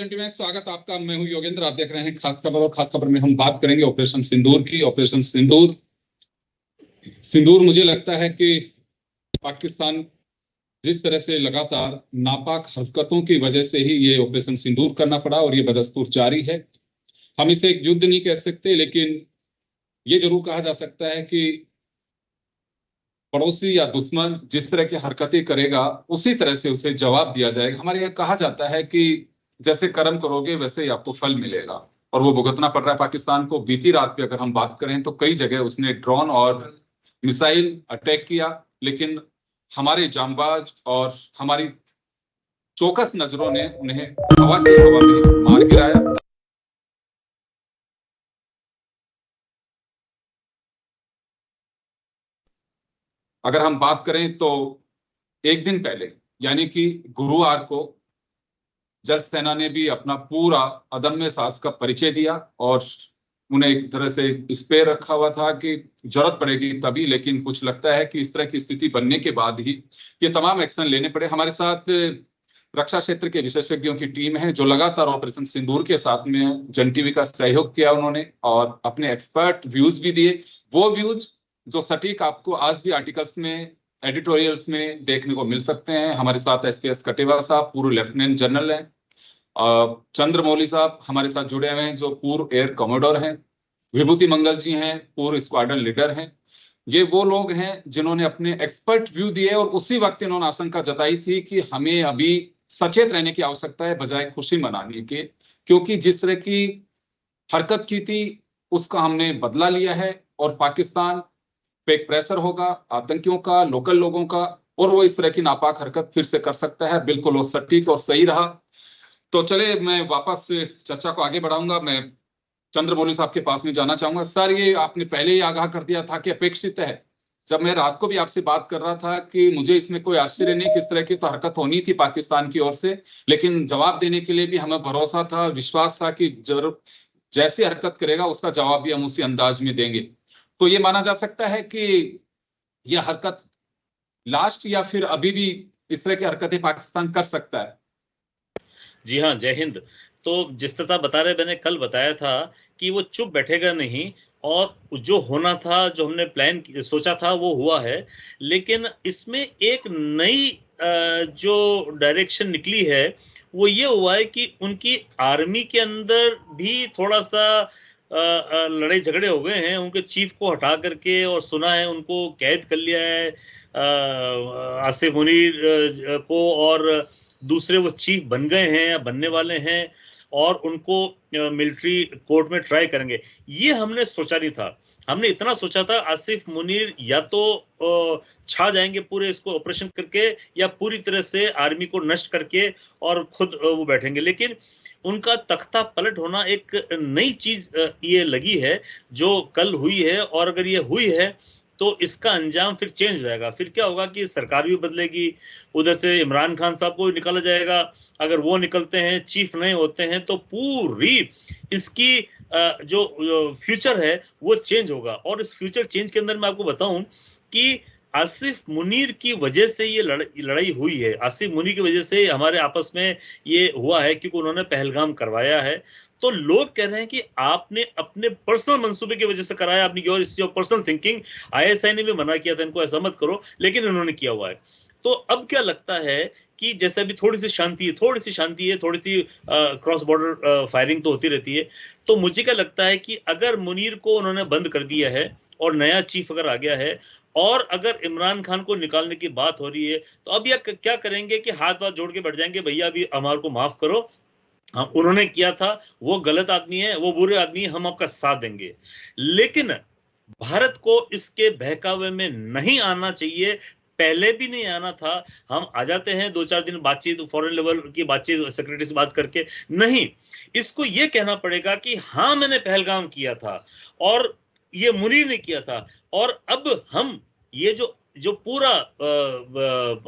20 में स्वागत आपका। मैं हूं योगेंद्र, आप देख रहे हैं खास खबर। और खास खबर में हम बात करेंगे ऑपरेशन सिंदूर की। ऑपरेशन सिंदूर मुझे लगता है कि पाकिस्तान जिस तरह से लगातार नापाक हरकतों की वजह से ही ये ऑपरेशन सिंदूर करना पड़ा और ये बदस्तूर जारी है। हम इसे एक युद्ध नहीं कह सकते, लेकिन ये जरूर कहा जा सकता है कि पड़ोसी या दुश्मन जिस तरह की हरकतें करेगा उसी तरह से उसे जवाब दिया जाएगा। हमारे यहाँ कहा जाता है कि जैसे कर्म करोगे वैसे ही आपको फल मिलेगा, और वो भुगतना पड़ रहा है पाकिस्तान को। बीती रात पे अगर हम बात करें तो कई जगह उसने ड्रोन और मिसाइल अटैक किया, लेकिन हमारे जांबाज और हमारी चौकस नजरों ने उन्हें हवा में मार गिराया। अगर हम बात करें तो एक दिन पहले यानी कि गुरुवार को जल सेना ने भी अपना पूरा अदम्य साहस का परिचय दिया और उन्हें एक तरह से इस पे रखा हुआ था कि जरूरत पड़ेगी तभी, लेकिन कुछ लगता है कि इस तरह की स्थिति बनने के बाद ही ये तमाम एक्शन लेने पड़े। हमारे साथ रक्षा क्षेत्र के विशेषज्ञों की टीम है जो लगातार ऑपरेशन सिंदूर के साथ में जन टीवी का सहयोग किया उन्होंने, और अपने एक्सपर्ट व्यूज भी दिए। वो व्यूज जो सटीक आपको आज भी आर्टिकल्स में, एडिटोरियल्स में देखने को मिल सकते हैं। हमारे साथ एसकेएस कटेवा साहब पूर्व लेफ्टिनेंट जनरल हैं, चंद्रमौली साहब हमारे साथ जुड़े हुए हैं जो पूर्व एयर कमोडोर हैं, विभूति मंगल जी हैं पूर्व स्क्वाड्रन लीडर हैं। ये वो लोग हैं जिन्होंने अपने एक्सपर्ट व्यू दिए और उसी वक्त इन्होंने आशंका जताई थी कि हमें अभी सचेत रहने की आवश्यकता है बजाय खुशी मनाने के, क्योंकि जिस तरह की हरकत की थी उसका हमने बदला लिया है और पाकिस्तान पे एक प्रेशर होगा आतंकियों का, लोकल लोगों का, और वो इस तरह की नापाक हरकत फिर से कर सकता है। बिल्कुल वो सटीक और सही रहा। तो चले मैं वापस चर्चा को आगे बढ़ाऊंगा। मैं चंद्रमौली साहब के पास में जाना चाहूंगा। सर, ये आपने पहले ही आगाह कर दिया था कि अपेक्षित है। जब मैं रात को भी आपसे बात कर रहा था कि मुझे इसमें कोई आश्चर्य नहीं, किस तरह की तो हरकत होनी थी पाकिस्तान की ओर से, लेकिन जवाब देने के लिए भी हमें भरोसा था, विश्वास था कि जरूर जैसी हरकत करेगा उसका जवाब भी हम उसी अंदाज में देंगे। तो ये माना जा सकता है कि यह हरकत लास्ट, या फिर अभी भी इस तरह की हरकतें पाकिस्तान कर सकता है? जी हाँ, जय हिंद। तो जिस तरह बता रहे, मैंने कल बताया था कि वो चुप बैठेगा नहीं, और जो होना था, जो हमने प्लान सोचा था वो हुआ है। लेकिन इसमें एक नई जो डायरेक्शन निकली है वो ये हुआ है कि उनकी आर्मी के अंदर भी थोड़ा सा लड़ाई झगड़े हो गए हैं। उनके चीफ को हटा करके, और सुना है उनको कैद कर लिया है आसिफ मुनीर को, और दूसरे वो चीफ बन गए हैं या बनने वाले हैं, और उनको मिलिट्री कोर्ट में ट्राई करेंगे। ये हमने सोचा नहीं था। हमने इतना सोचा था आसिफ मुनीर या तो छा जाएंगे पूरे इसको ऑपरेशन करके, या पूरी तरह से आर्मी को नष्ट करके और खुद वो बैठेंगे। लेकिन उनका तख्ता पलट होना एक नई चीज ये लगी है जो कल हुई है, और अगर ये हुई है तो इसका अंजाम फिर चेंज हो जाएगा। फिर क्या होगा कि सरकार भी बदलेगी, उधर से इमरान खान साहब को निकाला जाएगा। अगर वो निकलते हैं, चीफ नहीं होते हैं, तो पूरी इसकी जो फ्यूचर है वो चेंज होगा। और इस फ्यूचर चेंज के अंदर मैं आपको बताऊं कि आसिफ मुनीर की वजह से ये लड़ाई हुई है। आसिफ मुनीर की वजह से हमारे आपस में ये हुआ है, क्योंकि उन्होंने पहलगाम करवाया है। तो लोग कह रहे हैं कि आपने अपने पर्सनल मंसूबे की वजह से कराया, आपने योर पर्सनल थिंकिंग। आईएसआई ने भी मना किया था इनको ऐसा मत करो, लेकिन इन्होंने किया हुआ है। तो अब क्या लगता है कि जैसे अभी थोड़ी सी शांति है, थोड़ी सी क्रॉस बॉर्डर फायरिंग तो होती रहती है। तो मुझे क्या लगता है कि अगर मुनीर को उन्होंने बंद कर दिया है और नया चीफ अगर आ गया है, और अगर इमरान खान को निकालने की बात हो रही है, तो अब यह क्या करेंगे कि हाथ जोड़ के बैठ जाएंगे, भैया अभी हमारे को माफ करो, हम उन्होंने किया था, वो गलत आदमी है, वो बुरे आदमी है, हम आपका साथ देंगे। लेकिन भारत को इसके बहकावे में नहीं आना चाहिए, पहले भी नहीं आना था। हम आ जाते हैं 2-4 दिन बातचीत, फॉरेन लेवल की बातचीत, सेक्रेटरी से बात करके नहीं। इसको ये कहना पड़ेगा कि हाँ मैंने पहलगाम किया था और ये मुनीर ने किया था, और अब हम ये जो जो पूरा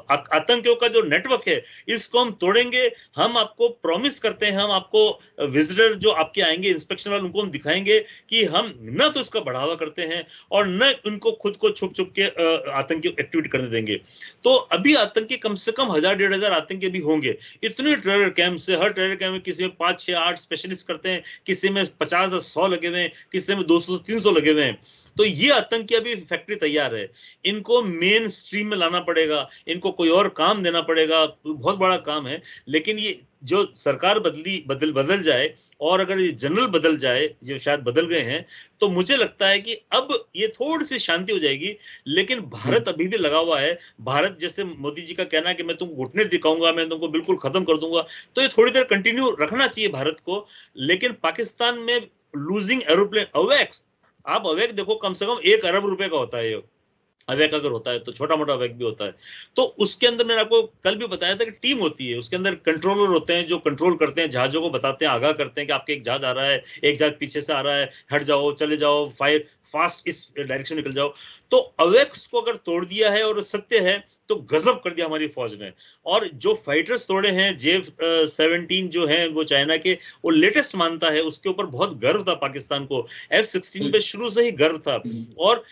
आतंकियों का जो नेटवर्क है इसको हम तोड़ेंगे। हम आपको प्रॉमिस करते हैं, हम आपको विजिटर जो आपके आएंगे इंस्पेक्शन वाले उनको हम दिखाएंगे कि हम न तो इसका बढ़ावा करते हैं और न उनको खुद को छुप छुप के आतंकी एक्टिविटी करने देंगे। तो अभी आतंकी कम से कम 1000-1500 आतंकी भी होंगे। इतने टेरर कैंप से, हर टेरर कैंप में किसी में 5, 6, 8 स्पेशलिस्ट करते हैं, किसी में 50 या 100 लगे हुए हैं, किसी में 200-300 लगे हुए हैं। तो ये आतंकी अभी फैक्ट्री तैयार है, इनको मेन स्ट्रीम में लाना पड़ेगा, इनको कोई और काम देना पड़ेगा, बहुत बड़ा काम है। लेकिन ये जो सरकार बदल जाए और अगर ये जनरल बदल जाए, जो शायद बदल गए हैं, तो मुझे लगता है कि अब ये थोड़ी सी शांति हो जाएगी। लेकिन भारत अभी भी लगा हुआ है। भारत, जैसे मोदी जी का कहना है कि मैं तुमको घुटने दिखाऊंगा, मैं तुमको बिल्कुल खत्म कर दूंगा, तो ये थोड़ी देर कंटिन्यू रखना चाहिए भारत को। लेकिन पाकिस्तान में लूजिंग एरोप्लेन अवैक्स, आप अवैक देखो, कम से कम 1 अरब रुपए का होता है ये अवैक, अगर होता है तो छोटा मोटा अवैक भी होता है। तो उसके अंदर मैंने आपको कल भी बताया था कि टीम होती है, उसके अंदर कंट्रोलर होते हैं जो कंट्रोल करते हैं, जहाजों को बताते हैं, आगाह करते हैं कि आपके एक जहाज आ रहा है, एक जहाज पीछे से आ रहा है, हट जाओ, चले जाओ, फायर फास्ट इस डायरेक्शन निकल जाओ। तो अवैक्स को अगर तोड़ दिया है, और सत्य है, तो गजब कर दिया हमारी फौज ने। और जो फाइटर्स तोड़े हैं, J-17 जो हैं वो चाइना के, वो लेटेस्ट मानता है, उसके ऊपर बहुत गर्व था पाकिस्तान को। F-16 पे शुरू से ही गर्व था। और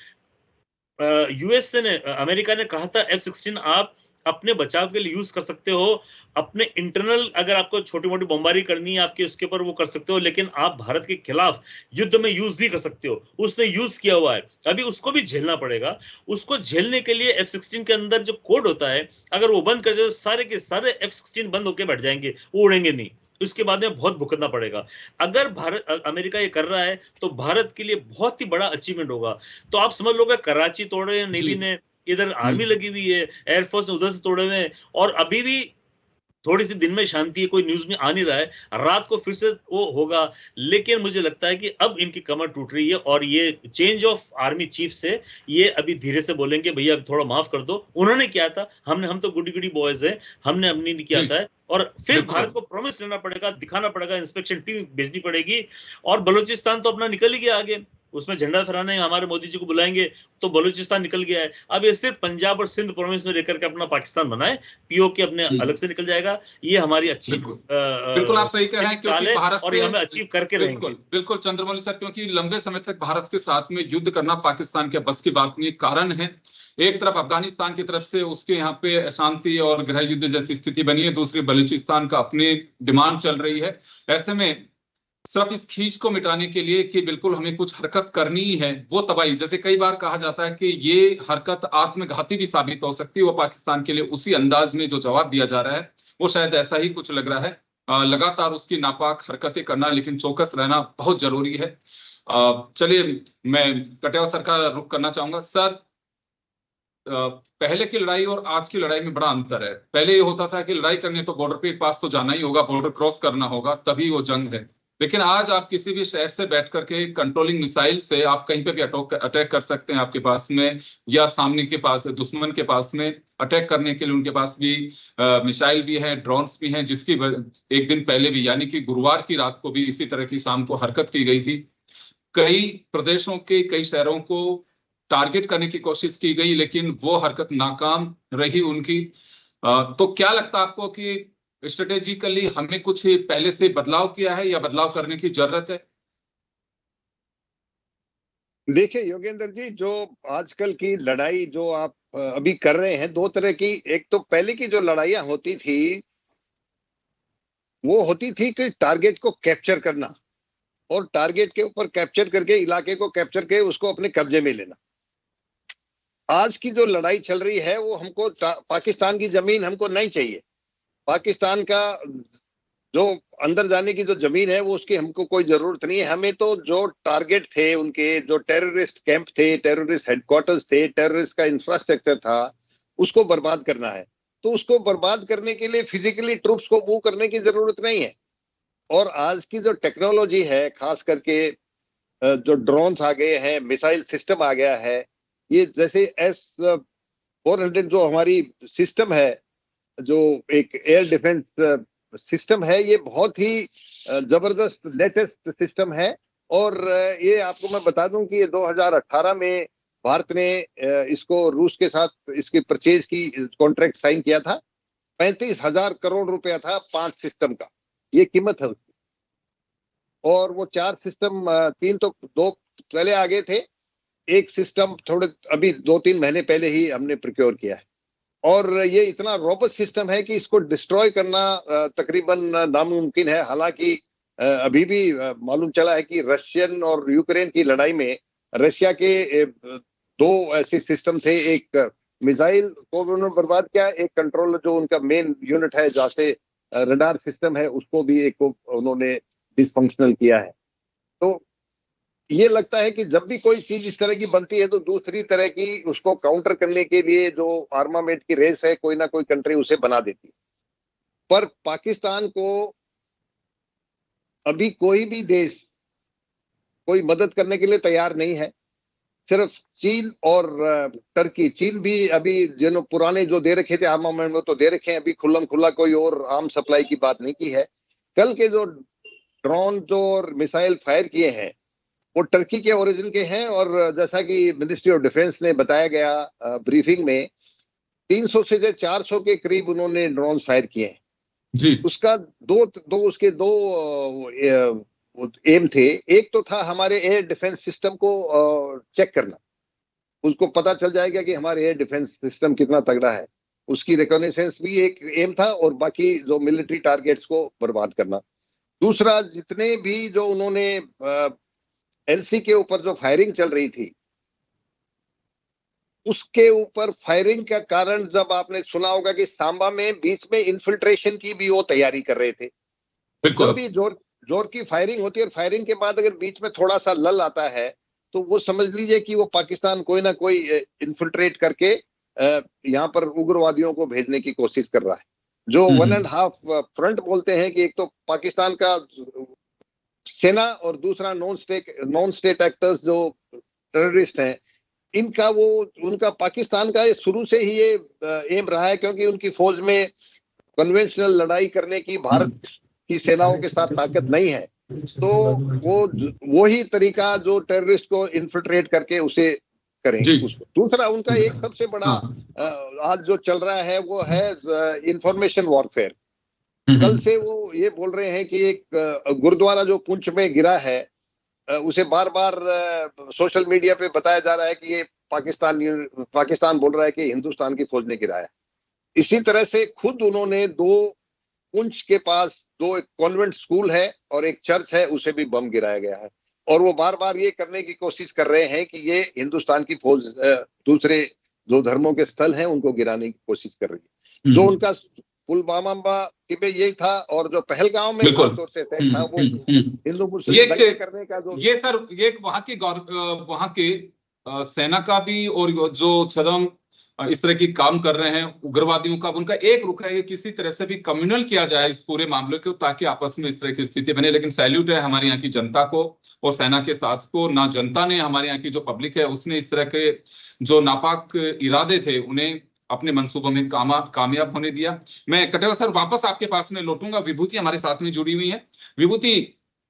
यूएसए ने, अमेरिका ने कहा था F-16 आप अपने बचाव के लिए यूज कर सकते हो, अपने इंटरनल अगर आपको छोटी मोटी बमबारी करनी है आपके, उसके ऊपर वो कर सकते हो, लेकिन आप भारत के खिलाफ युद्ध में यूज भी कर सकते हो। उसने यूज किया हुआ है, अभी उसको भी झेलना पड़ेगा। उसको झेलने के लिए F-16 के अंदर जो कोड होता है, अगर वो बंद कर दे तो सारे के सारे F-16 बंद होकर बैठ जाएंगे, वो उड़ेंगे नहीं। उसके बाद में बहुत भुगतना पड़ेगा। अगर अमेरिका ये कर रहा है तो भारत के लिए बहुत ही बड़ा अचीवमेंट होगा। तो आप समझ लोगे, कराची तोड़े नेवी ने, इधर आर्मी लगी हुई है, एयरफोर्स ने उधर से तोड़े हुए हैं, और अभी भी थोड़ी सी दिन में शांति है, कोई न्यूज में आ नहीं रहा है, रात को फिर से वो होगा। लेकिन मुझे लगता है कि अब इनकी कमर टूट रही है, और ये चेंज ऑफ आर्मी चीफ से ये अभी धीरे से बोलेंगे, भैया थोड़ा माफ कर दो, उन्होंने किया था, हम तो गुडी गुडी बॉयज हैं, हमने अपनी नहीं किया था। और फिर भारत को प्रॉमिस लेना पड़ेगा, दिखाना पड़ेगा, इंस्पेक्शन टीम भेजनी पड़ेगी। और बलूचिस्तान तो अपना निकल ही गया आगे, उसमें झंडा फहराने हमारे मोदी जी को बुलाएंगे, तो बलूचिस्तान निकल गया है। अब ये सिर्फ पंजाब और सिंध प्रोविंस में रहकर के अपना पाकिस्तान बनाए, पीओके अपने अलग से निकल जाएगा। ये हमारी अच्छी बिल्कुल आप सही कह रहे हैं, क्योंकि भारत और हमें अचीव करके रहेंगे। बिल्कुल चंद्रमौली सर, क्योंकि लंबे समय तक भारत के साथ में युद्ध करना पाकिस्तान के बस की बात नहीं। कारण है, एक तरफ अफगानिस्तान की तरफ से उसके यहाँ पे अशांति और गृह युद्ध जैसी स्थिति बनी है, दूसरी बलूचिस्तान का अपनी डिमांड चल रही है। ऐसे में सिर्फ इस खींच को मिटाने के लिए कि बिल्कुल हमें कुछ हरकत करनी ही है, वो तबाही, जैसे कई बार कहा जाता है कि ये हरकत आत्मघाती भी साबित हो सकती है, वो पाकिस्तान के लिए उसी अंदाज में जो जवाब दिया जा रहा है वो शायद ऐसा ही कुछ लग रहा है। लगातार उसकी नापाक हरकतें करना, लेकिन चौकस रहना बहुत जरूरी है। चलिए, मैं कटेवा सर का रुख करना चाहूंगा। सर, पहले की लड़ाई और आज की लड़ाई में बड़ा अंतर है। पहले ये होता था कि लड़ाई करनी तो बॉर्डर पे पास तो जाना ही होगा, बॉर्डर क्रॉस करना होगा, तभी वो जंग है। लेकिन आज आप किसी भी शहर से बैठ करके कंट्रोलिंग मिसाइल से आप कहीं पे भी अटैक कर सकते हैं। आपके पास में या सामने के पास, दुश्मन के पास में अटैक करने के लिए उनके पास भी मिसाइल भी है, ड्रोन्स भी हैं, जिसकी एक दिन पहले भी, यानी कि गुरुवार की रात को भी इसी तरह की शाम को हरकत की गई थी। कई प्रदेशों के कई शहरों को टारगेट करने की कोशिश की गई, लेकिन वो हरकत नाकाम रही उनकी। तो क्या लगता है आपको कि स्ट्रेटेजिकली हमें कुछ पहले से बदलाव किया है या बदलाव करने की जरूरत है? देखिए योगेंद्र जी, जो आजकल की लड़ाई जो आप अभी कर रहे हैं, दो तरह की। एक तो पहले की जो लड़ाइयां होती थी, वो होती थी कि टारगेट को कैप्चर करना, और टारगेट के ऊपर कैप्चर करके, इलाके को कैप्चर करके उसको अपने कब्जे में लेना। आज की जो लड़ाई चल रही है, वो हमको पाकिस्तान की जमीन हमको नहीं चाहिए। पाकिस्तान का जो अंदर जाने की जो जमीन है, वो उसकी हमको कोई जरूरत नहीं है। हमें तो जो टारगेट थे उनके, जो टेररिस्ट कैंप थे, टेररिस्ट हेडक्वार्टर्स थे, टेररिस्ट का इंफ्रास्ट्रक्चर था, उसको बर्बाद करना है। तो उसको बर्बाद करने के लिए फिजिकली ट्रूप्स को मूव करने की जरूरत नहीं है। और आज की जो टेक्नोलॉजी है, खास करके जो ड्रोन्स आ गए हैं, मिसाइल सिस्टम आ गया है, ये जैसे S-400 जो हमारी सिस्टम है, जो एक एयर डिफेंस सिस्टम है, ये बहुत ही जबरदस्त लेटेस्ट सिस्टम है। और ये आपको मैं बता दूं कि ये 2018 में भारत ने इसको रूस के साथ इसकी परचेज की कॉन्ट्रैक्ट साइन किया था। 35,000 करोड़ रुपया था 5 सिस्टम का, ये कीमत है उसकी। और वो 4 सिस्टम, 3 तो 2 पहले आगे थे, एक सिस्टम थोड़े अभी 2-3 महीने पहले ही हमने प्रोक्योर किया है। और ये इतना रोबस्ट सिस्टम है कि इसको डिस्ट्रॉय करना तकरीबन नामुमकिन है। हालांकि अभी भी मालूम चला है कि रशियन और यूक्रेन की लड़ाई में रशिया के 2 ऐसे सिस्टम थे, एक मिसाइल को उन्होंने बर्बाद किया, एक कंट्रोल जो उनका मेन यूनिट है जहाँ से रडार सिस्टम है उसको भी एक को उन्होंने डिसफंक्शनल किया है। तो ये लगता है कि जब भी कोई चीज इस तरह की बनती है तो दूसरी तरह की उसको काउंटर करने के लिए जो आर्मामेंट की रेस है, कोई ना कोई कंट्री उसे बना देती है। पर पाकिस्तान को अभी कोई भी देश कोई मदद करने के लिए तैयार नहीं है। सिर्फ चीन और टर्की, चीन भी अभी जिन पुराने जो दे रखे थे आर्मामेंट वो तो दे रखे हैं, अभी खुल्लम खुल्ला कोई और आर्म सप्लाई की बात नहीं की है। कल के जो ड्रोन जो मिसाइल फायर किए हैं वो टर्की के ओरिजिन के हैं। और जैसा कि मिनिस्ट्री ऑफ डिफेंस ने बताया गया ब्रीफिंग में, 300 से 400 के करीब उन्होंने ड्रोन फायर किए हैं जी। उसका उसके दो एम थे। एक तो था हमारे एयर डिफेंस सिस्टम को चेक करना, उसको पता चल जाएगा कि हमारे एयर डिफेंस सिस्टम कितना तगड़ा है, उसकी रिकॉग्निशंस भी एक एम था। और बाकी जो मिलिट्री टारगेट्स को बर्बाद करना। दूसरा, जितने भी जो उन्होंने एलसी के ऊपर जो फायरिंग चल रही थी उसके ऊपर फायरिंग का कारण जब आपने सुना होगा कि सांबा में बीच में इन्फिल्ट्रेशन की भी वो तैयारी कर रहे थे। जब भी जोर की फायरिंग होती है और फायरिंग के बाद अगर बीच में थोड़ा सा लल आता है तो वो समझ लीजिए कि वो पाकिस्तान कोई ना कोई इन्फिल्ट्रेट करके यहाँ पर उग्रवादियों को भेजने की कोशिश कर रहा है। जो 1.5 फ्रंट बोलते हैं कि एक तो पाकिस्तान का सेना और दूसरा नॉन स्टेट एक्टर्स जो टेररिस्ट हैं, इनका वो उनका पाकिस्तान का शुरू से ही ये एम रहा है, क्योंकि उनकी फौज में कन्वेंशनल लड़ाई करने की भारत की सेनाओं के साथ ताकत नहीं है। तो वो ही तरीका जो टेररिस्ट को इन्फिल्ट्रेट करके उसे करेंगे उसको। दूसरा, उनका एक सबसे बड़ा आज जो चल रहा है वो है इंफॉर्मेशन वॉरफेयर। कल से वो ये बोल रहे हैं कि एक गुरुद्वारा जो पुंछ में गिरा है उसे बार बार सोशल मीडिया पे बताया जा रहा है कि ये पाकिस्तान बोल रहा है कि हिंदुस्तान की फौज ने गिराया। इसी तरह से खुद उन्होंने पुंछ के पास 2 कॉन्वेंट स्कूल है और एक चर्च है, उसे भी बम गिराया गया है। और वो बार बार ये करने की कोशिश कर रहे हैं कि ये हिंदुस्तान की फौज दूसरे जो धर्मों के स्थल हैं उनको गिराने की कोशिश कर रही है। जो उनका पुलवामा में यही था और जो पहलगांव में खासतौर से अटैक था वो हिंदू मुस्लिम दंगे करने का जो ये सर ये वहां के सेना का भी और जो चरम इस तरह की काम कर रहे हैं उग्रवादियों का, उनका एक रुख है कि किसी तरह से भी कम्युनल किया जाए इस पूरे मामले को, ताकि आपस में इस तरह की स्थिति बने। लेकिन सैल्यूट है हमारे यहाँ की जनता को और सेना के साथ को। ना जनता ने, हमारे यहाँ की जो पब्लिक है उसने इस तरह के जो नापाक इरादे थे उन्हें अपने मंसूबों में कामयाब होने दिया। मैं कटेवा सर वापस आपके पास में लौटूंगा। विभूति हमारे साथ में जुड़ी हुई है। विभूति,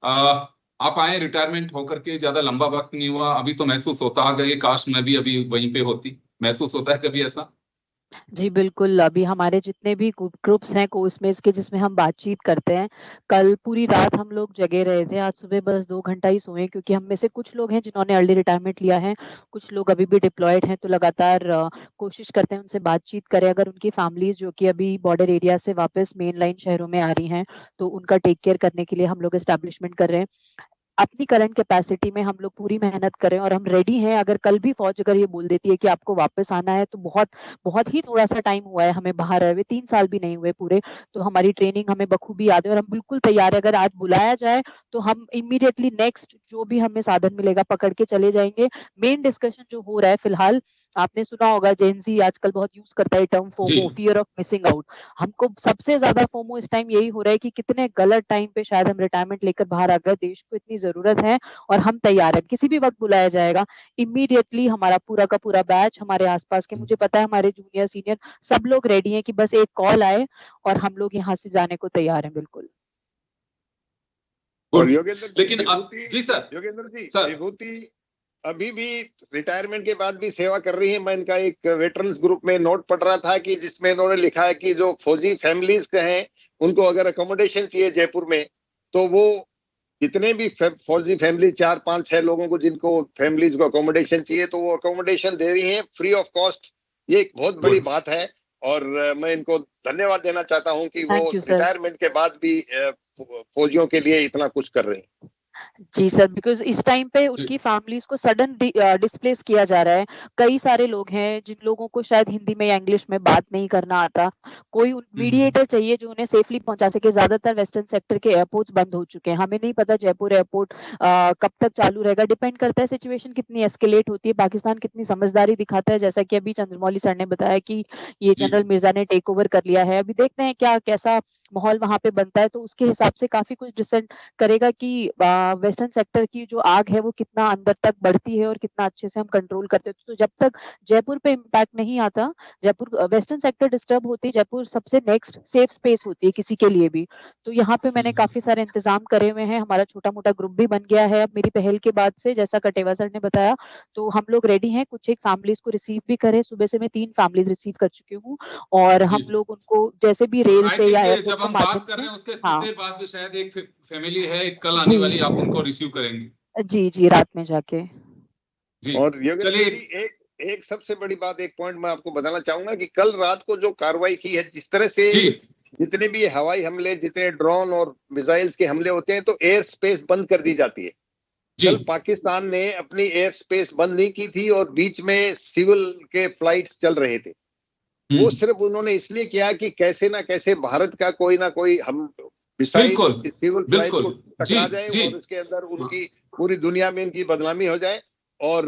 आप आए रिटायरमेंट होकर के, ज्यादा लंबा वक्त नहीं हुआ, अभी तो महसूस होता है कि काश मैं भी अभी वहीं पे होती। महसूस होता है कभी ऐसा? जी बिल्कुल, अभी हमारे जितने भी ग्रुप्स हैं कोर्समेट्स के जिसमें हम बातचीत करते हैं, कल पूरी रात हम लोग जगे रहे थे। आज सुबह बस 2 घंटा ही सोए, क्योंकि हम में से कुछ लोग हैं जिन्होंने अर्ली रिटायरमेंट लिया है, कुछ लोग अभी भी डिप्लॉयड हैं। तो लगातार कोशिश करते हैं उनसे बातचीत करें। अगर उनकी फैमिलीज जो कि अभी बॉर्डर एरिया से वापस मेन लाइन शहरों में आ रही हैं तो उनका टेक केयर करने के लिए हम लोग एस्टैब्लिशमेंट कर रहे हैं। अपनी करंट कैपेसिटी में हम लोग पूरी मेहनत करें और हम रेडी हैं। अगर कल भी फौज अगर ये बोल देती है कि आपको वापस आना है, तो बहुत ही थोड़ा सा टाइम हुआ है हमें बाहर रहे हुए, 3 साल भी नहीं हुए पूरे। तो हमारी ट्रेनिंग हमें बखूबी याद है और हम बिल्कुल तैयार है। अगर आज बुलाया जाए तो हम इमीडिएटली नेक्स्ट जो भी हमें साधन मिलेगा पकड़ के चले जाएंगे। मेन डिस्कशन जो हो रहा है फिलहाल, आपने सुना होगा जेनजी आजकल बहुत यूज करता है term FOMO, fear of missing out. हमको सबसे ज्यादा फोमो इस टाइम यही हो रहा है कि कितने गलत टाइम पे शायद हम रिटायरमेंट लेकर बाहर आ गए। देश को इतनी जरूरत है और हम तैयार हैं, किसी भी वक्त बुलाया जाएगा। इमीडिएटली हमारा पूरा का पूरा बैच, हमारे आसपास के, मुझे पता है हमारे जूनियर सीनियर सब लोग रेडी हैं कि बस एक कॉल आए और हम लोग यहाँ से जाने को तैयार हैं। बिल्कुल। और योगेंद्र, लेकिन जी सर, योगेंद्र जी, सर, विभूति अभी भी रिटायरमेंट के बाद भी सेवा कर रही है। मैं इनका एक वेटरन्स ग्रुप में नोट पढ़ रहा था कि जिसमें इन्होंने लिखा है कि जो फौजी फैमिलीज के हैं उनको अगर अकोमोडेशन चाहिए जयपुर में, तो वो जितने भी फौजी फैमिली 4-5-6 लोगों को जिनको फैमिलीज को अकोमोडेशन चाहिए तो वो अकोमोडेशन दे रही है फ्री ऑफ कॉस्ट। ये एक बहुत बड़ी बात है और मैं इनको धन्यवाद देना चाहता हूं कि वो थैंक यू सर। रिटायरमेंट के बाद भी फौजियों के लिए इतना कुछ कर रहे हैं। जी सर, बिकॉज इस टाइम पे उनकी फैमिलीज को सडन डिस्प्लेस किया जा रहा है। कई सारे लोग हैं जिन लोगों को शायद हिंदी में या इंग्लिश में बात नहीं करना आता। कोई मीडिएटर चाहिए जो उन्हें सेफली पहुंचा सके। ज्यादातर वेस्टर्न सेक्टर के एयरपोर्ट्स बंद हो चुके हैं। हमें नहीं पता जयपुर एयरपोर्ट कब तक चालू रहेगा। डिपेंड करता है सिचुएशन कितनी एस्केलेट होती है, पाकिस्तान कितनी समझदारी दिखाता है। जैसा कि अभी चंद्रमौली सर ने बताया कि ये जनरल मिर्जा ने टेक ओवर कर लिया है। अभी देखते हैं कैसा माहौल वहां पे बनता है, तो उसके हिसाब से काफी कुछ डिसाइड करेगा कि वेस्टर्न सेक्टर की जो आग है वो कितना अंदर तक बढ़ती है और कितना अच्छे से हम कंट्रोल करते हैं। तो जब तक जयपुर पे इम्पैक्ट नहीं आता, जयपुर वेस्टर्न सेक्टर डिस्टर्ब होती है, जयपुर सबसे नेक्स्ट सेफ स्पेस होती है किसी के लिए भी। तो यहाँ पे मैंने काफी सारे इंतजाम करे हुए हैं। हमारा छोटा मोटा ग्रुप भी बन गया है अब मेरी पहल के बाद से, जैसा कटेवा सर ने बताया। तो हम लोग रेडी हैं, कुछ एक फैमिलीज को रिसीव भी करें। सुबह से मैं 3 फैमिलीज रिसीव कर चुकी हूँ और हम लोग उनको जैसे भी रेल से या एयरपोर्ट जब हम बात कर रहे हैं उसके कुछ देर बाद भी शायद एक फैमिली है कल आने वाली, आप उनको रिसीव करेंगे। जी जी, रात में जाके जी। और चलिए एक सबसे बड़ी बात, एक पॉइंट मैं आपको बताना चाहूंगा कि कल रात को जो कार्रवाई की है, जिस तरह से जितने भी हवाई हमले, जितने ड्रोन और मिसाइल्स के हमले होते हैं तो एयर स्पेस बंद कर दी जाती है। कल पाकिस्तान ने अपनी एयर स्पेस बंद नहीं की थी और बीच में सिविल के फ्लाइट्स चल रहे थे। वो सिर्फ उन्होंने इसलिए किया कि कैसे ना कैसे भारत का कोई ना कोई हम मिसाइल सिविल फ्लाइट को टकरा जाए और उसके अंदर उनकी पूरी दुनिया में इनकी बदनामी हो जाए। और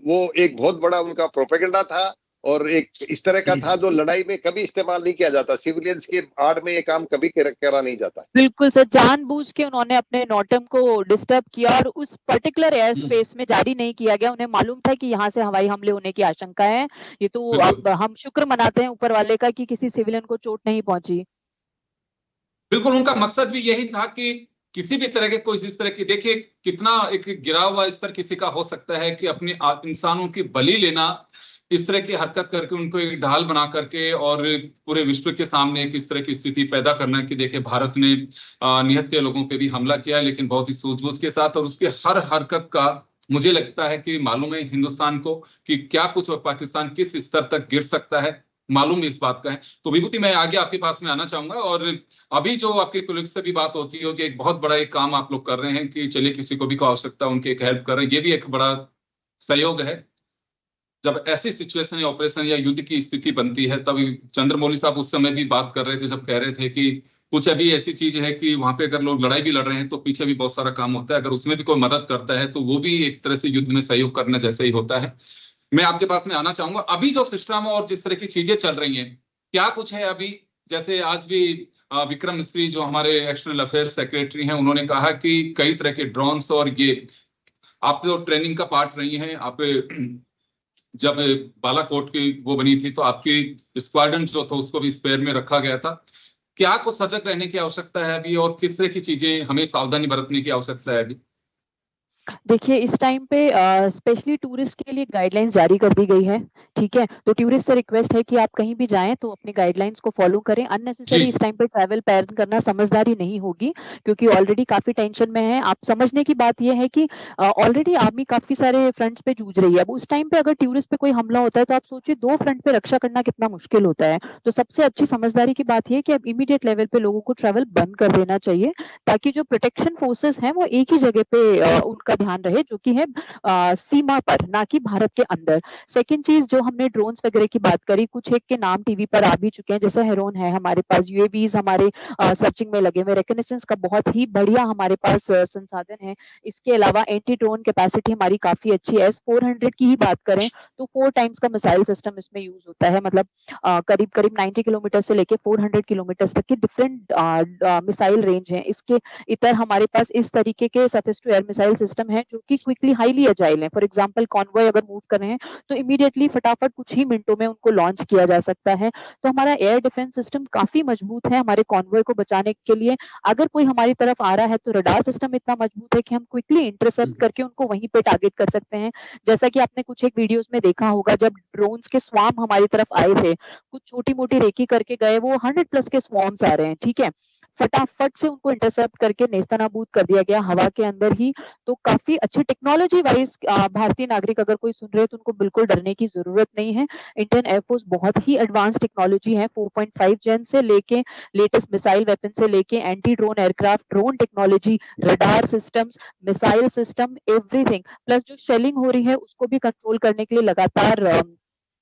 वो एक बहुत बड़ा उनका प्रोपेगेंडा था और एक इस तरह का था जो लड़ाई में कभी इस्तेमाल नहीं किया जाता। सिविलियंस के आड़ में ये काम कभी करा नहीं जाता। बिल्कुल सर, जानबूझ के उन्होंने अपने नोटम को डिस्टर्ब किया और उस पर्टिकुलर एयर स्पेस में जारी नहीं किया गया। उन्हें मालूम था कि यहाँ से हवाई हमले होने की आशंका है। ये तो अब हम शुक्र मनाते हैं ऊपर वाले का कि किसी सिविलियन को चोट नहीं पहुंची। बिल्कुल, उनका मकसद भी यही था कि किसी भी तरह के कोई इस तरह की, देखिए कितना एक गिरा हुआ स्तर किसी का हो सकता है कि अपने इंसानों की बलि लेना, इस तरह की हरकत करके उनको एक ढाल बना करके और पूरे विश्व के सामने एक इस तरह की स्थिति पैदा करना कि देखिए भारत ने निहत्थे लोगों पे भी हमला किया, लेकिन बहुत ही सूझबूझ के साथ। और उसके हर हरकत का मुझे लगता है कि मालूम है हिंदुस्तान को कि क्या कुछ पाकिस्तान किस स्तर तक गिर सकता है, मालूम इस बात का है। तो विभूति, मैं आगे आपके पास में आना चाहूंगा और अभी जो आपके कोलिग्स से भी बात होती है कि एक बहुत बड़ा एक काम आप लोग कर रहे हैं कि चलिए किसी को भी को आवश्यकता उनकी एक हेल्प कर रहे हैं, ये भी एक बड़ा सहयोग है। जब ऐसी सिचुएशन या ऑपरेशन या युद्ध की स्थिति बनती है, तब चंद्रमौली साहब उस समय भी बात कर रहे थे जब कह रहे थे कि कुछ अभी ऐसी चीज है कि वहां पे अगर लोग लड़ाई भी लड़ रहे हैं तो पीछे भी बहुत सारा काम होता है, अगर उसमें भी कोई मदद करता है तो वो भी एक तरह से युद्ध में सहयोग करने जैसे ही होता है। मैं आपके पास में आना चाहूंगा, अभी जो सिस्टम और जिस तरह की चीजें चल रही हैं, क्या कुछ है अभी? जैसे आज भी विक्रम मिस्त्री जो हमारे एक्सटर्नल अफेयर्स सेक्रेटरी हैं, उन्होंने कहा कि कई तरह के ड्रोन्स और ये आप जो ट्रेनिंग का पार्ट रही हैं, आप जब बालाकोट की वो बनी थी तो आपकी स्क्वाड्रन जो था उसको भी स्पेयर में रखा गया था। क्या कुछ सजग रहने की आवश्यकता है अभी और किस तरह की चीजें हमें सावधानी बरतने की आवश्यकता है अभी? देखिए, इस टाइम पे स्पेशली टूरिस्ट के लिए गाइडलाइंस जारी कर दी गई है। ठीक है, तो टूरिस्ट से रिक्वेस्ट है कि आप कहीं भी जाएं तो अपने गाइडलाइंस को फॉलो करें। अननेसेसरी इस टाइम पे ट्रैवल प्लान करना समझदारी नहीं होगी, क्योंकि ऑलरेडी काफी टेंशन में है। आप समझने की बात यह है कि ऑलरेडी आर्मी काफी सारे फ्रंट्स पे जूझ रही है। अब उस टाइम पे अगर टूरिस्ट पे कोई हमला होता है तो आप सोचिए 2 फ्रंट पे रक्षा करना कितना मुश्किल होता है। तो सबसे अच्छी समझदारी की बात यह है कि अब इमीडिएट लेवल पे लोगों को ट्रैवल बंद कर देना चाहिए, ताकि जो प्रोटेक्शन फोर्सेस हैं वो एक ही जगह पे उनका ध्यान रहे, जो कि है सीमा पर, ना कि भारत के अंदर। सेकंड चीज, जो हमने ड्रोन्स वगैरह की बात करी, कुछ एक के नाम टीवी पर आ भी चुके हैं, जैसे हेरोन है हमारे पास, यूएवीज हमारे सर्चिंग में लगे हुए, रिकॉग्निशंस का बहुत ही बढ़िया हमारे पास संसाधन है। इसके अलावा एंटी ड्रोन कैपेसिटी हमारी काफी अच्छी है। S-400 की ही बात करें तो 4 टाइम्स का मिसाइल सिस्टम इसमें यूज होता है। मतलब करीब करीब 90 किलोमीटर से लेके 400 किलोमीटर तक की डिफरेंट मिसाइल रेंज है। इसके इतर हमारे पास इस तरीके के surface to air missile system system है जो कि क्विकली हाईली एजाइल है। फॉर एग्जांपल कॉन्वॉय अगर मूव कर रहे हैं तो इमीडिएटली फटाफट कुछ ही मिनटों में उनको लॉन्च किया जा सकता है। तो हमारा एयर डिफेंस सिस्टम काफी मजबूत है हमारे कॉन्वॉय को बचाने के लिए। अगर कोई हमारी तरफ आ रहा है तो रडार सिस्टम इतना मजबूत है कि हम क्विकली इंटरसेप्ट करके उनको वहीं पे टारगेट कर सकते हैं। जैसा कि आपने कुछ एक वीडियोस में देखा होगा, जब ड्रोन्स के स्वार्म हमारी तरफ आए थे, कुछ छोटी मोटी रेकी करके गए, वो 100+ के स्वार्म्स आ रहे हैं, ठीक है, फटाफट से उनको इंटरसेप्ट करके नेस्तनाबूद कर दिया गया हवा के अंदर ही। तो काफी अच्छी टेक्नोलॉजी वाइज भारतीय नागरिक अगर कोई सुन रहे हैं तो उनको बिल्कुल डरने की जरूरत नहीं है। इंडियन एयरफोर्स बहुत ही एडवांस टेक्नोलॉजी है, 4.5 जेन से लेके लेटेस्ट मिसाइल वेपन से लेके anti drone aircraft, drone technology, radar systems, missile system, everything. Plus जो शेलिंग हो रही है उसको भी कंट्रोल करने के लिए लगातार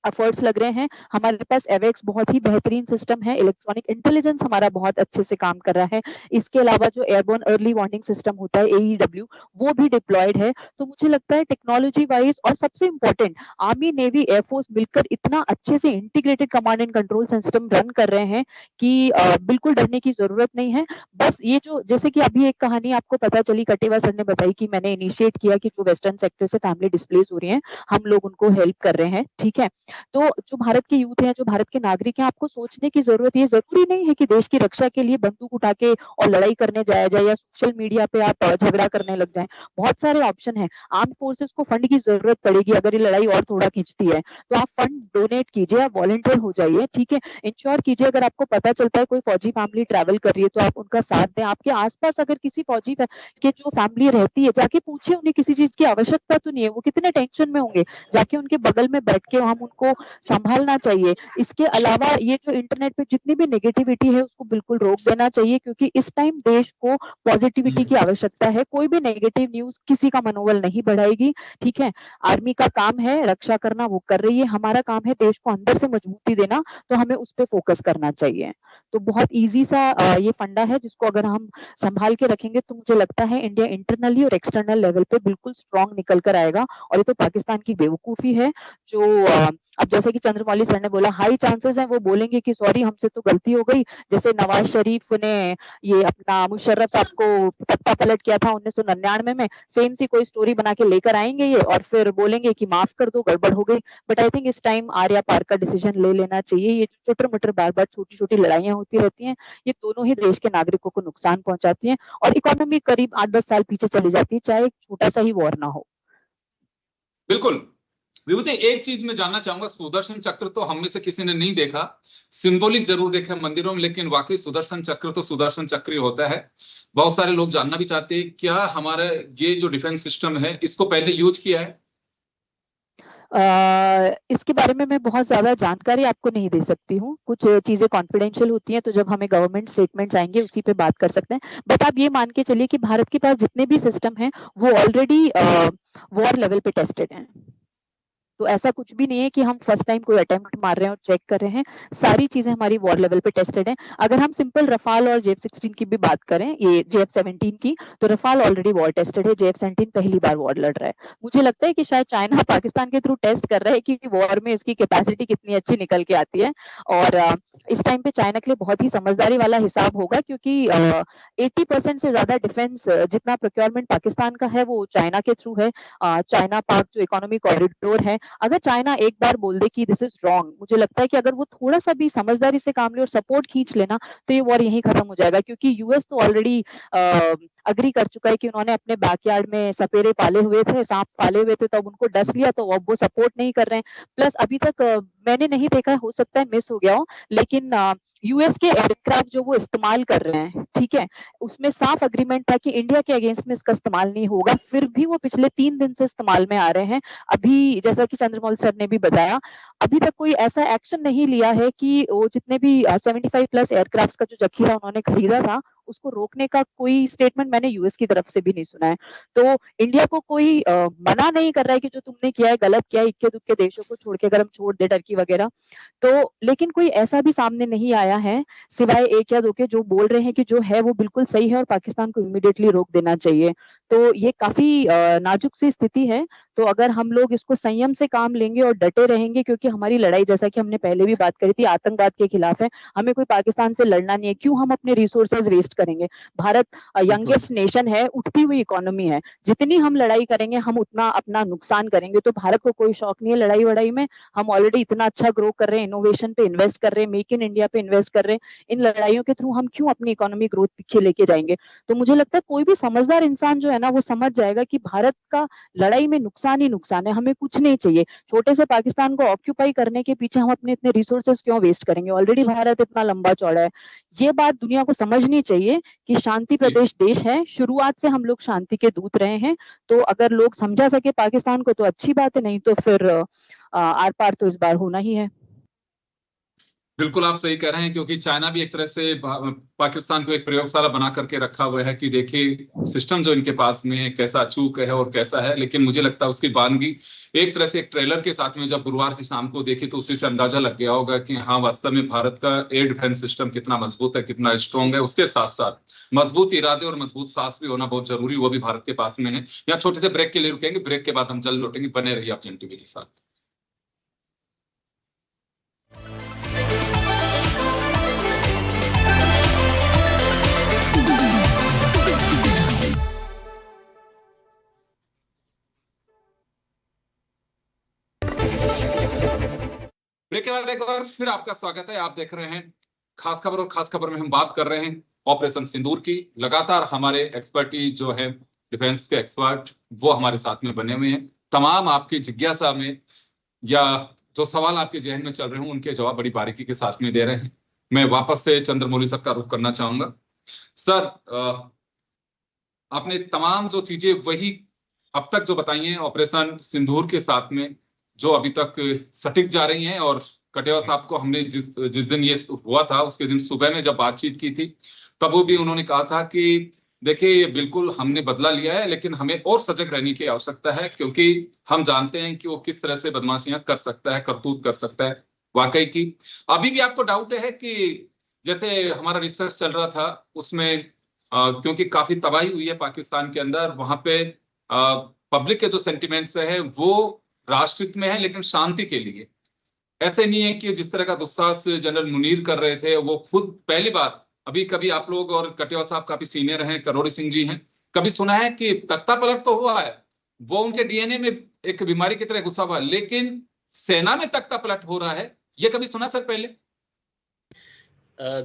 एफर्ट्स लग रहे हैं। हमारे पास एवेक्स बहुत ही बेहतरीन सिस्टम है, इलेक्ट्रॉनिक इंटेलिजेंस हमारा बहुत अच्छे से काम कर रहा है। इसके अलावा जो एयरबोर्न अर्ली वार्निंग सिस्टम होता है AEW, वो भी डिप्लॉयड है। तो मुझे लगता है टेक्नोलॉजी वाइज और सबसे इंपॉर्टेंट आर्मी, नेवी, एयरफोर्स मिलकर इतना अच्छे से integrated command and control system run कर रहे हैं कि बिल्कुल डरने की जरूरत नहीं है। बस ये जो, जैसे कि अभी एक कहानी आपको पता चली, कटेवा सर ने बताई कि मैंने इनिशिएट किया कि जो वेस्टर्न सेक्टर से फैमिली डिस्प्लेस हो रही है, हम लोग उनको हेल्प कर रहे हैं, ठीक है। तो जो भारत के यूथ हैं, जो भारत के नागरिक हैं, आपको सोचने की जरूरत, ये जरूरी नहीं है कि देश की रक्षा के लिए बंदूक उठा के और लड़ाई करने जाया जाए या सोशल मीडिया पे आप झगड़ा करने लग जाएं। बहुत सारे ऑप्शन हैं। आर्म फोर्सेस को फंड की जरूरत पड़ेगी अगर ये लड़ाई और थोड़ा खींचती है, तो आप फंड डोनेट कीजिए, आप वॉलंटियर हो जाइए, ठीक है। इंश्योर कीजिए अगर आपको पता चलता है कोई फौजी फैमिली ट्रैवल कर रही है तो आप उनका साथ दें। आपके आसपास अगर किसी फौजी के जो फैमिली रहती है, जाके पूछिए उन्हें किसी चीज की आवश्यकता तो नहीं है, वो कितने टेंशन में होंगे, जाके उनके बगल में बैठ के हम उनको संभालना चाहिए। इसके अलावा ये जो इंटरनेट पे जितनी भी नेगेटिविटी है उसको बिल्कुल रोक देना चाहिए, क्योंकि इस टाइम देश को पॉजिटिविटी की आवश्यकता है। कोई भी नेगेटिव न्यूज किसी का मनोबल नहीं बढ़ाएगी, ठीक है। आर्मी का काम है रक्षा करना, वो कर रही है। हमारा काम है देश को अंदर से मजबूती देना, तो हमें उस पर फोकस करना चाहिए। तो बहुत ईजी सा ये फंडा है जिसको अगर हम संभाल के रखेंगे तो मुझे लगता है इंडिया इंटरनली और एक्सटर्नल लेवल पे बिल्कुल स्ट्रांग निकल कर आएगा। और ये तो पाकिस्तान की बेवकूफी है जो अब जैसे कि चंद्रमौली सर ने बोला, हाई चांसेस है वो बोलेंगे कि सॉरी हमसे तो गलती हो गई। जैसे नवाज शरीफ ने ये अपना मुशर्रफ साहब को तख्ता पलट किया था 1999 में, सेम सी कोई स्टोरी बना के लेकर आएंगे ये और फिर बोलेंगे कि माफ कर दो, गड़बड़ हो गई। बट आई थिंक इस टाइम आर्या पार का डिसीजन ले लेना चाहिए। ये जो चुटर मुटर बार बार छोटी छोटी लड़ाइयां होती रहती हैं, ये दोनों ही देश के नागरिकों को नुकसान पहुंचाती हैं और इकोनॉमी करीब 8-10 साल पीछे चली जाती है, चाहे एक छोटा सा ही वॉर ना हो। बिल्कुल विभूति, एक चीज मैं जानना चाहूंगा, सुदर्शन चक्र तो हम में से किसी ने नहीं देखा, सिंबॉलिक जरूर देखा मंदिरों में, लेकिन वाकई सुदर्शन चक्र तो सुदर्शन चक्र ही होता है। बहुत सारे लोग जानना भी चाहते हैं क्या हमारा ये जो डिफेंस सिस्टम है इसको पहले यूज किया है? इसके बारे में मैं बहुत ज्यादा जानकारी आपको नहीं दे सकती हूँ, कुछ चीजें कॉन्फिडेंशियल होती हैं, तो जब हमें गवर्नमेंट स्टेटमेंट्स आएंगे उसी पे बात कर सकते हैं। बट आप ये मान के चलिए कि भारत के पास जितने भी सिस्टम हैं वो ऑलरेडी वॉर लेवल पे टेस्टेड हैं। तो ऐसा कुछ भी नहीं है कि हम फर्स्ट टाइम कोई अटेम्प्ट मार रहे हैं और चेक कर रहे हैं, सारी चीजें हमारी वॉर लेवल पे टेस्टेड हैं। अगर हम सिंपल रफाल और JF-16 की भी बात करें, ये JF-17 की, तो रफाल ऑलरेडी वॉर टेस्टेड है, JF-17 पहली बार वॉर लड़ रहा है। मुझे लगता है कि शायद चाइना पाकिस्तान के थ्रू टेस्ट कर रहा है कि वॉर में इसकी कैपेसिटी कितनी अच्छी निकल के आती है। और इस टाइम पे चाइना के लिए बहुत ही समझदारी वाला हिसाब होगा, क्योंकि 80% से ज्यादा डिफेंस जितना प्रोक्योरमेंट पाकिस्तान का है वो चाइना के थ्रू है। चाइना पाक जो इकोनॉमिक कॉरिडोर है, अगर चाइना एक बार बोल दे कि दिस इज रॉन्ग, मुझे लगता है कि अगर वो थोड़ा सा भी समझदारी से काम ले और सपोर्ट खींच लेना तो ये वॉर यहीं खत्म हो जाएगा। क्योंकि यूएस तो ऑलरेडी अग्री कर चुका है कि उन्होंने अपने बैकयार्ड में सपेरे पाले हुए थे, सांप पाले हुए थे, तब उनको डस लिया, तो अब वो सपोर्ट नहीं कर रहे हैं। प्लस अभी तक मैंने नहीं देखा, हो सकता है मिस हो गया हो, लेकिन यूएस के एयरक्राफ्ट जो वो इस्तेमाल कर रहे हैं, ठीक है, उसमें साफ अग्रीमेंट था कि इंडिया के अगेंस्ट में इसका इस्तेमाल नहीं होगा, फिर भी वो पिछले 3 दिन से इस्तेमाल में आ रहे हैं। अभी जैसा कि चंद्रमौली सर ने भी बताया, अभी तक कोई ऐसा एक्शन नहीं लिया है कि वो जितने भी 75+ एयरक्राफ्ट का जो जखीरा उन्होंने खरीदा था उसको रोकने का कोई स्टेटमेंट मैंने यूएस की तरफ से भी नहीं सुना है। तो इंडिया को कोई मना नहीं कर रहा है कि जो तुमने किया है गलत किया है, इक्के दुक्के देशों को छोड़ के अगर हम छोड़ दे टर्की वगैरह, तो लेकिन कोई ऐसा भी सामने नहीं आया है सिवाय 1 या 2 के जो बोल रहे हैं कि जो है वो बिल्कुल सही है और पाकिस्तान को इमीडिएटली रोक देना चाहिए। तो ये काफी नाजुक सी स्थिति है। तो अगर हम लोग इसको संयम से काम लेंगे और डटे रहेंगे, क्योंकि हमारी लड़ाई, जैसा कि हमने पहले भी बात करी थी, आतंकवाद के खिलाफ है। हमें कोई पाकिस्तान से लड़ना नहीं है, क्यों हम अपने रिसोर्सेज वेस्ट करेंगे। भारत यंगेस्ट नेशन है, उठती हुई इकोनॉमी है, जितनी हम लड़ाई करेंगे हम उतना अपना नुकसान करेंगे। तो भारत को कोई शौक नहीं है लड़ाई वड़ाई में। हम ऑलरेडी इतना अच्छा ग्रो कर रहे हैं, इनोवेशन पे इन्वेस्ट कर रहे हैं, मेक इन इंडिया पे इन्वेस्ट कर रहे हैं। इन लड़ाइयों के थ्रू हम क्यों अपनी इकोनॉमी ग्रोथ पीछे लेके जाएंगे। तो मुझे लगता है कोई भी समझदार इंसान जो है ना, वो समझ जाएगा कि भारत का लड़ाई में नुकसान ही नुकसान है, हमें कुछ नहीं चाहिए। छोटे से पाकिस्तान को ऑक्यूपाई करने के पीछे हम अपने इतने रिसोर्सेज क्यों वेस्ट करेंगे, ऑलरेडी भारत इतना लंबा चौड़ा है। ये बात दुनिया को समझनी चाहिए कि शांति प्रदेश देश है, शुरुआत से हम लोग शांति के दूत रहे हैं। तो अगर लोग समझा सके पाकिस्तान को तो अच्छी बात है, नहीं तो फिर आर पार तो इस बार होना ही है। बिल्कुल आप सही कह रहे हैं, क्योंकि चाइना भी एक तरह से पाकिस्तान को एक प्रयोगशाला बना करके रखा हुआ है कि देखिए सिस्टम जो इनके पास में कैसा अचूक है और कैसा है। लेकिन मुझे लगता है उसकी बानगी एक तरह से एक ट्रेलर के साथ में जब गुरुवार की शाम को देखी तो उसी से अंदाजा लग गया होगा कि हाँ वास्तव में भारत का एयर डिफेंस सिस्टम कितना मजबूत है, कितना स्ट्रांग है। उसके साथ साथ मजबूत इरादे और मजबूत साहस भी होना बहुत जरूरी, वो भी भारत के पास में है। यहाँ छोटे से ब्रेक के लिए रुकेंगे, ब्रेक के बाद हम जल्द लौटेंगे। बने रहिए आप जन टीवी के साथ। ब्रेक के बाद एक बार फिर आपका स्वागत है। आप देख रहे हैं खास खबर, और खास खबर में हम बात कर रहे हैं ऑपरेशन सिंदूर की। लगातार हमारे एक्सपर्टीज जो है, डिफेंस के एक्सपर्ट, वो हमारे साथ में बने हुए हैं। तमाम आपकी जिज्ञासा में या जो सवाल आपके जहन में चल रहे हैं उनके जवाब बड़ी बारीकी के साथ में दे रहे हैं। मैं वापस से चंद्रमौली सर का रुख करना चाहूंगा। सर, आपने तमाम जो चीजें वही अब तक जो बताई हैं ऑपरेशन सिंदूर के साथ में, जो अभी तक सटीक जा रही हैं। और कटेवा साहब को हमने जिस दिन ये हुआ था उसके दिन सुबह में जब बातचीत की थी, तब वो भी उन्होंने कहा था कि देखिए ये बिल्कुल हमने बदला लिया है, लेकिन हमें और सजग रहने की आवश्यकता है, क्योंकि हम जानते हैं कि वो किस तरह से बदमाशियां कर सकता है, करतूत कर सकता है। वाकई की अभी भी आपको डाउट है कि जैसे हमारा रिसर्च चल रहा था उसमें क्योंकि काफी तबाही हुई है पाकिस्तान के अंदर, वहां पे पब्लिक के जो सेंटिमेंट्स है वो राष्ट्रहित में है, लेकिन शांति के लिए। ऐसे नहीं है कि जिस तरह का दुस्साहस जनरल मुनीर कर रहे थे, वो खुद पहली बार, अभी कभी आप लोग और कटेवा साहब काफी सीनियर हैं, करोड़ी सिंह जी हैं, कभी सुना है कि तख्ता पलट तो हुआ है, वो उनके डीएनए में एक बीमारी की तरह घुसा हुआ है, लेकिन सेना में तख्ता पलट हो रहा है, ये कभी सुना सर पहले?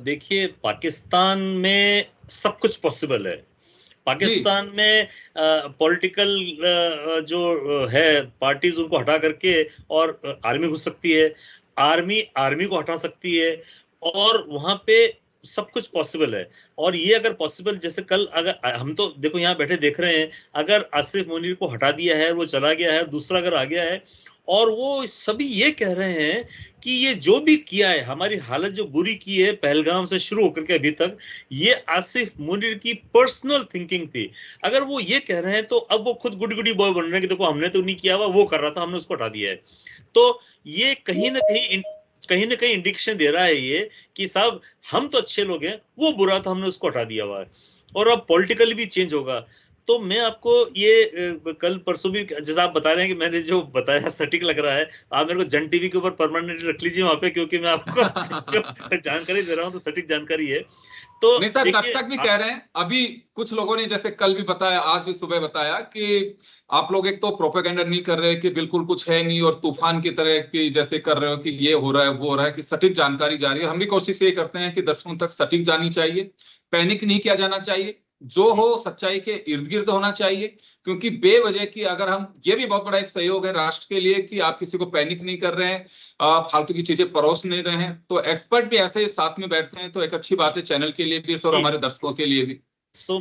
देखिए, पाकिस्तान में सब कुछ पॉसिबल है। पाकिस्तान में पॉलिटिकल जो है पार्टीज, उनको हटा करके और आर्मी घुस सकती है, आर्मी को हटा सकती है, और वहां पे सब कुछ पॉसिबल है। और ये अगर पॉसिबल, जैसे कल अगर हम तो देखो यहाँ बैठे देख रहे हैं, अगर आसिफ मुनीर को हटा दिया है, वो चला गया है, दूसरा अगर आ गया है, और वो सभी ये कह रहे हैं कि ये जो भी किया है, हमारी हालत जो बुरी की है पहलगाम से शुरू होकर के अभी तक, ये आसिफ मुनीर की पर्सनल थिंकिंग थी। अगर वो ये कह रहे हैं तो अब वो खुद गुडी गुडी बॉय बन रहे हैं कि देखो हमने तो नहीं किया हुआ, वो कर रहा था, हमने उसको हटा दिया है। तो ये कहीं ना कहीं इंडिकेशन दे रहा है ये कि साहब हम तो अच्छे लोग हैं, वो बुरा था, हमने उसको हटा दिया हुआ है, और अब पॉलिटिकली भी चेंज होगा। तो मैं आपको ये कल परसों भी जैसा आप बता रहे हैं कि मैंने जो बताया सटीक लग रहा है, आप मेरे को जन टीवी के ऊपर परमानेंटली रख लीजिए वहां पे, क्योंकि मैं आपको जो जानकारी दे रहा हूँ तो सटीक जानकारी है। तो नहीं सर, दर्शक भी कह रहे हैं, अभी कुछ लोगों ने जैसे कल भी बताया, आज भी सुबह बताया कि आप लोग एक तो प्रोपेगेंडा नहीं कर रहे कि बिल्कुल कुछ है नहीं, और तूफान की तरह की जैसे कर रहे हो कि ये हो रहा है वो हो रहा है, कि सटीक जानकारी जा रही है। हम भी कोशिश ये करते हैं कि दर्शकों तक सटीक जानी चाहिए, पैनिक नहीं किया जाना चाहिए, जो हो सच्चाई के इर्द गिर्द होना चाहिए। क्योंकि बेवजह की अगर हम, ये भी बहुत बड़ा एक सहयोग है राष्ट्र के लिए कि आप किसी को पैनिक नहीं कर रहे हैं, फालतू की चीजें परोस नहीं रहे हैं, तो एक्सपर्ट भी ऐसे साथ में बैठते हैं, तो एक अच्छी बात है चैनल के लिए भी और हमारे दर्शकों के लिए भी।